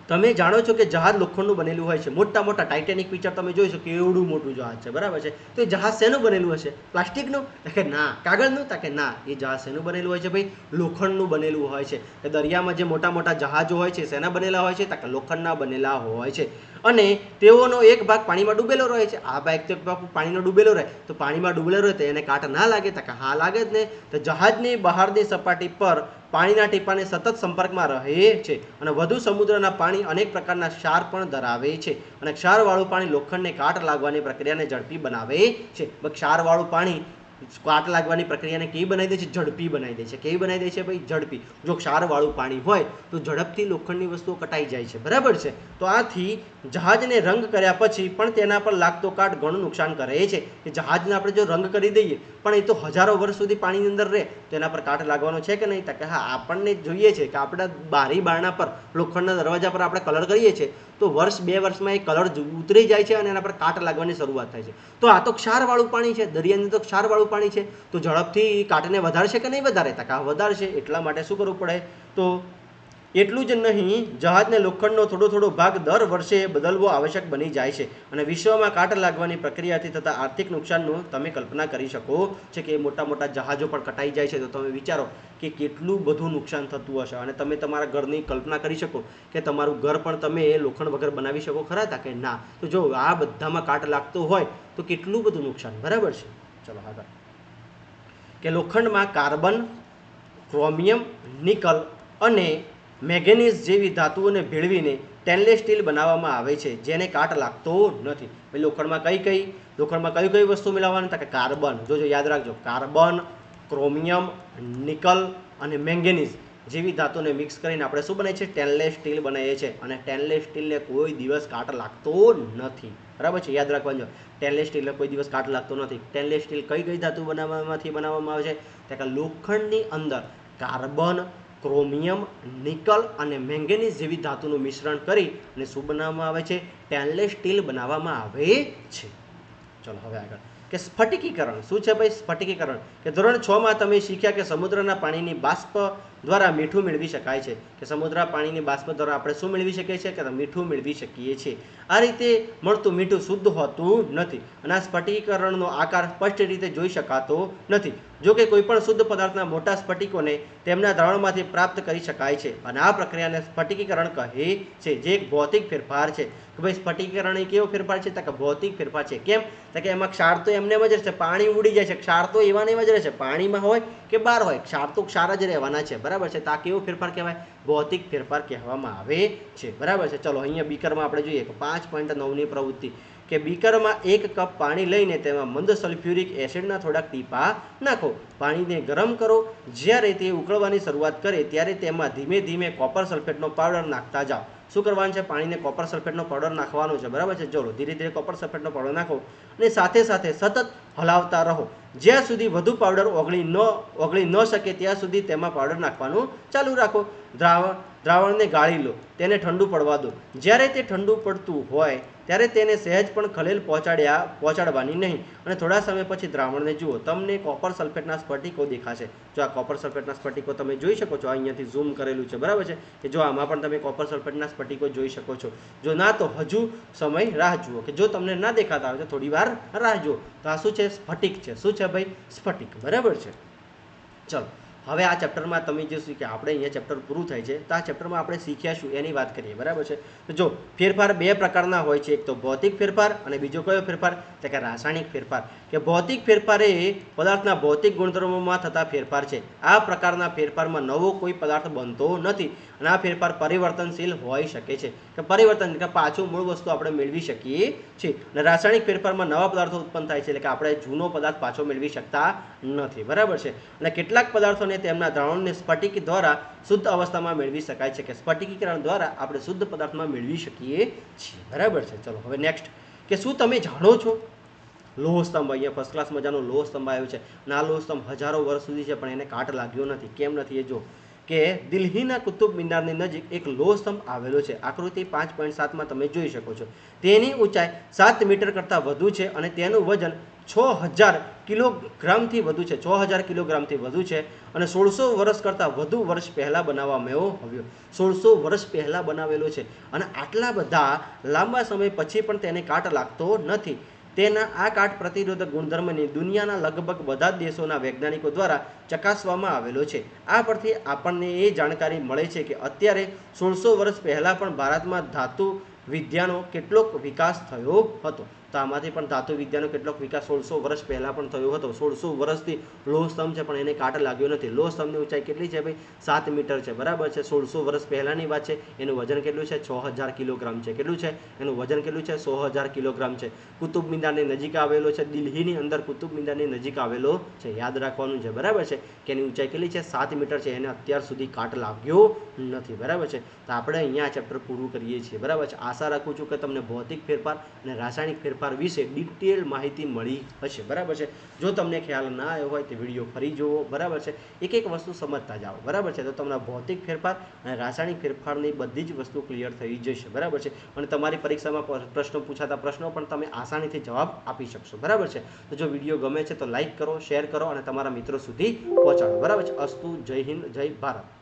તમે જાણો છો કે જહાજ લોખંડનું બનેલું હોય છે. મોટા મોટા ટાઇટેનિક પિક્ચર તમે જોઈશો કે એવડું મોટું જહાજ છે, બરાબર છે. તો એ જહાજ શેનું બનેલું હશે? પ્લાસ્ટિકનું? કે ના. કાગળનું? કે ના. એ જહાજ શેનું બનેલું હોય છે ભાઈ? લોખંડનું બનેલું હોય છે. કે દરિયામાં જે મોટા મોટા જહાજો હોય છે શેના બનેલા હોય છે? કે લોખંડના બનેલા હોય છે. અને તેઓનો એક ભાગ પાણીમાં ડૂબેલો રહે છે. આ ભાગ તો પાણીમાં ડૂબેલો રહે, તો પાણીમાં ડૂબેલો રહે તો એને કાંટા ના લાગે? કે હા લાગે જ ને. તો જહાજની બહારની સપાટી પર પાણીના ટીપાને સતત સંપર્કમાં રહે છે, અને વધુ સમુદ્રના પાણી અનેક પ્રકારના ક્ષાર પણ ધરાવે છે, અને ક્ષારવાળું પાણી લોખંડને કાટ લાગવાની પ્રક્રિયાને ઝડપી બનાવે છે. ક્ષારવાળું પાણી કાટ લાગવાની પ્રક્રિયાને કેવી બનાવી દે છે? ઝડપી બનાવી દે છે. કેવી બનાવી દે છે ભાઈ? ઝડપી. જો ક્ષારવાળું પાણી હોય તો ઝડપથી લોખંડની વસ્તુઓ કટાઈ જાય છે, બરાબર છે. તો આથી જહાજને રંગ કર્યા પછી પણ તેના પર લાગતો કાટ ઘણું નુકસાન કરે છે. કે જહાજને આપણે જો રંગ કરી દઈએ પણ એ તો હજારો વર્ષ સુધી પાણીની અંદર રહે તો એના પર કાટ લાગવાનો છે કે નહીં? તો કે હા, આપણને જોઈએ છે કે આપણા બારી બારણા પર લોખંડના દરવાજા પર આપણે કલર કરીએ છીએ તો વર્ષ 2 વર્ષમાં એ કલર ઉતરી જાય છે અને એના પર કાટ લાગવાની શરૂઆત થાય છે. તો આ તો ક્ષારવાળું પાણી છે, દરિયાની તો ક્ષારવાળું પાણી છે, તો ઝડપથી કાટને વધારશે કે નહીં વધારે? તો કે વધારશે. એટલા માટે શું કરવું પડે? તો એટલું જ નહીં, જહાજને લોખંડનો થોડો થોડો ભાગ દર વર્ષે બદલવો આવશ્યક બની જાય છે. અને વિશ્વમાં કાટ લાગવાની પ્રક્રિયાથી થતા આર્થિક નુકસાનનું તમે કલ્પના કરી શકો છો. કે મોટા મોટા જહાજો પણ કટાઈ જાય છે તો તમે વિચારો કે કેટલું બધું નુકસાન થતું હશે. અને તમે તમારા ઘરની કલ્પના કરી શકો કે તમારું ઘર પણ તમે લોખંડ વગર બનાવી શકો ખરા? તા કે ના. તો જો આ બધામાં કાટ લાગતો હોય તો કેટલું બધું નુકસાન, બરાબર છે. ચલો આગળ. કે લોખંડમાં કાર્બન, ક્રોમિયમ, નિકલ અને મેંગેનીઝ જેવી ધાતુઓને ભેળવીને સ્ટેનલેસ સ્ટીલ બનાવવામાં આવે છે, જેને કાટ લાગતો નથી. ભાઈ લોખંડમાં કઈ કઈ વસ્તુ મિલાવવાની? તો કે કાર્બન. જોજો યાદ રાખજો, કાર્બન, ક્રોમિયમ, નિકલ અને મેંગેનીઝ જેવી ધાતુને મિક્સ કરીને આપણે શું બનાવીએ છીએ? સ્ટેનલેસ સ્ટીલ બનાવીએ છીએ. અને સ્ટેનલેસ સ્ટીલને કોઈ દિવસ કાટ લાગતો નથી, બરાબર છે? યાદ રાખવાનું. સ્ટેનલેસ સ્ટીલને કોઈ દિવસ કાટ લાગતો નથી. સ્ટેનલેસ સ્ટીલ કઈ ધાતુ બનાવવામાં આવે છે? તો કે લોખંડની અંદર કાર્બન, ક્રોમિયમ, નિકલ અને મેંગેનીઝ જેવી ધાતુનું મિશ્રણ કરી અને શું બનાવવામાં આવે છે? સ્ટેનલેસ સ્ટીલ બનાવવામાં આવે છે. ચલો હવે આગળ કે સ્ફટિકીકરણ શું છે ભાઈ? સ્ફટિકીકરણ કે ધોરણ 6 માં તમે શીખ્યા કે સમુદ્રના પાણીની બાષ્પ દ્વારા મીઠું મેળવી શકાય છે. કે સમુદ્ર પાણીની બાષ્પ દ્વારા આપણે શું મેળવી શકીએ છીએ? કે મીઠું મેળવી શકીએ છીએ. આ રીતે મળતું મીઠું શુદ્ધ હોતું નથી અને આ સ્ફટિકીકરણનો આકાર સ્પષ્ટ રીતે જોઈ શકાતો નથી. જો કે કોઈપણ શુદ્ધ પદાર્થના મોટા સ્ફટિકોને તેમના દ્રાવણમાંથી પ્રાપ્ત કરી શકાય છે અને આ પ્રક્રિયાને સ્ફટિકીકરણ કહે છે, જે એક ભૌતિક ફેરફાર છે. કે ભાઈ સ્ફટિકીકરણ એ કેવો ફેરફાર છે? તો કે ભૌતિક ફેરફાર છે. કેમ? તો કે એમાં ક્ષાર તો એમને જ રહેશે, પાણી ઉડી જાય છે. ક્ષાર તો એવા ને એવા જ રહેશે, પાણીમાં હોય કે બહાર હોય, ક્ષાર તો ક્ષાર જ રહેવાના છે, બરાબર છે? તો આ કેવો ફેરફાર કહેવાય? ભૌતિક ફેરફાર કહેવામાં આવે છે, બરાબર છે? ચલો અહીંયા બીકરમાં આપણે જોઈએ કે 5.9ની પ્રવૃત્તિ કે બીકરમાં 1 કપ પાણી લઈને તેમાં મંદ સલ્ફ્યુરિક એસિડના થોડાક ટીપા નાખો. પાણીને ગરમ કરો. જ્યારે તે ઉકળવાની શરૂઆત કરે ત્યારે તેમાં ધીમે ધીમે કોપર સલ્ફેટનો પાવડર નાખતા જાઓ. શું કરવાનું છે? પાણીને કોપર સલ્ફેટનો પાવડર નાખવાનો છે, બરાબર છે? ચલો ધીરે ધીરે કોપર સલ્ફેટનો પાવડર નાખો અને સાથે સાથે સતત હલાવતા રહો. જ્યાં સુધી વધુ પાવડર ઓગળી ન શકે ત્યાં સુધી તેમાં પાવડર નાખવાનું ચાલુ રાખો. દ્રાવણને ગાળી લો, તેને ઠંડુ પડવા દો. જ્યારે તે ઠંડુ પડતું હોય ત્યારે તેને સહેજ પણ ખલેલ પહોંચાડવાની નહીં અને થોડા સમય પછી દ્રાવણને જુઓ. તમને કોપર સલ્ફેટના સ્ફટિકો દેખાશે. જો આ કોપર સલ્ફેટના સ્ફટિકો તમે જોઈ શકો છો, અહીંયાથી ઝૂમ કરેલું છે, બરાબર છે? કે જો આમાં પણ તમે કોપર સલ્ફેટના સ્ફટિકો જોઈ શકો છો. જો ના તો હજુ સમય રાહ જુઓ, કે જો તમને ના દેખાતા હોય તો થોડી વાર રાહ જુઓ. તો આ શું છે? સ્ફટિક છે. શું છે ભાઈ? સ્ફટિક, બરાબર છે? ચલો હવે આ ચેપ્ટરમાં તમે જે શીખ્યા, આપણે અહીંયા ચેપ્ટર પૂરું થાય છે તો આ ચેપ્ટરમાં આપણે શીખ્યા શું એની વાત કરીએ, બરાબર છે? તો જો ફેરફાર બે પ્રકારના હોય છે, એક તો ભૌતિક ફેરફાર અને બીજો કયો ફેરફાર? તો કે રાસાયણિક ફેરફાર. કે ભૌતિક ફેરફાર એ પદાર્થના ભૌતિક ગુણધર્મોમાં થતા ફેરફાર છે. આ પ્રકારના ફેરફારમાં નવો કોઈ પદાર્થ બનતો નથી અને આ ફેરફાર પરિવર્તનશીલ હોઈ શકે છે. કે પરિવર્તન કે પાછું મૂળ વસ્તુ આપણે મેળવી શકીએ છીએ. અને રાસાયણિક ફેરફારમાં નવા પદાર્થો ઉત્પન્ન થાય છે, એટલે કે આપણે જૂનો પદાર્થ પાછો મેળવી શકતા નથી, બરાબર છે? અને કેટલાક પદાર્થોને તેમના દ્રાવણને સ્ફટિક દ્વારા શુદ્ધ અવસ્થામાં મેળવી શકાય છે. કે સ્ફટિકીકરણ દ્વારા આપણે શુદ્ધ પદાર્થમાં મેળવી શકીએ છીએ, બરાબર છે? ચલો હવે નેક્સ્ટ કે શું તમે જાણો છો લોહ સ્તંભ? અહીંયા ફર્સ્ટ ક્લાસ મજાનો લોહ સ્તંભ આવ્યો છે અને આ લોહ સ્તંભ હજારો વર્ષ સુધી છે પણ એને કાટ લાગ્યો નથી. કેમ નથી એ જો કે દિલ્હીના કુતુબ મિનારની નજીક એક લોહ સ્તંભ આવેલો છે. આકૃતિ 5.7માં તમે જોઈ શકો છો. તેની ઊંચાઈ 7 મીટર કરતાં વધુ છે અને તેનું વજન 6000 કિલોગ્રામથી વધુ છે. 6000 કિલોગ્રામથી વધુ છે અને 1600 વર્ષ કરતાં વધુ વર્ષ પહેલાં બનાવવામાં આવ્યો. 1600 વર્ષ પહેલાં બનાવેલો છે અને આટલા બધા લાંબા સમય પછી પણ તેને કાટ લાગતો નથી. તેના આ કાટ પ્રતિરોધક ગુણધર્મને દુનિયાના લગભગ બધા જ દેશોના વૈજ્ઞાનિકો દ્વારા ચકાસવામાં આવેલો છે. આ પરથી આપણને એ જાણકારી મળે છે કે અત્યારે 1600 વર્ષ પહેલાં પણ ભારતમાં ધાતુ વિદ્યાનો કેટલોક વિકાસ થયો હતો. તો આમાંથી પણ ધાતુ વિદ્યાનો કેટલોક વિકાસ 1600 વર્ષ પહેલાં પણ થયો હતો. 1600 વર્ષથી લોહ સ્તંભ છે પણ એને કાટ લાગ્યો નથી. લોહ સ્તંભની ઊંચાઈ કેટલી છે ભાઈ? 7 મીટર છે, બરાબર છે? 1600 વર્ષ પહેલાંની વાત છે. એનું વજન કેટલું છે? 6000 કિલોગ્રામ છે. કેટલું છે એનું વજન? કેટલું છે? 6000 કિલોગ્રામ છે. કુતુબ મિનારની નજીક આવેલો છે, દિલ્હીની અંદર કુતુબ મિનારની નજીક આવેલો છે. યાદ રાખવાનું છે, બરાબર છે? કે એની ઊંચાઈ કેટલી છે? 7 મીટર છે. એને અત્યાર સુધી કાટ લાગ્યો નથી, બરાબર છે? તો આપણે અહીંયા આ ચેપ્ટર પૂરું કરીએ છીએ, બરાબર છે? આશા રાખું છું કે તમને ભૌતિક ફેરફાર અને રાસાયણિક ફેરફાર વિશે ડિટેલ માહિતી મળી હશે, બરાબર છે? જો તમને ખ્યાલ ના આવ્યો હોય તો વિડીયો ફરી જુઓ, બરાબર છે? એક એક વસ્તુ સમજતા જાઓ, બરાબર છે? તો તમને ભૌતિક ફેરફાર અને રાસાયણિક ફેરફારની બધી જ વસ્તુ ક્લિયર થઈ જશે, બરાબર છે? અને તમારી પરીક્ષામાં પ્રશ્નો પૂછાતા પ્રશ્નો પણ તમે આસાનીથી જવાબ આપી શકશો, બરાબર છે? તો જો વિડીયો ગમે છે તો લાઈક કરો, શેર કરો અને તમારા મિત્રો સુધી પહોંચાડો, બરાબર છે? અસ્તુ. જય હિન્દ, જય ભારત.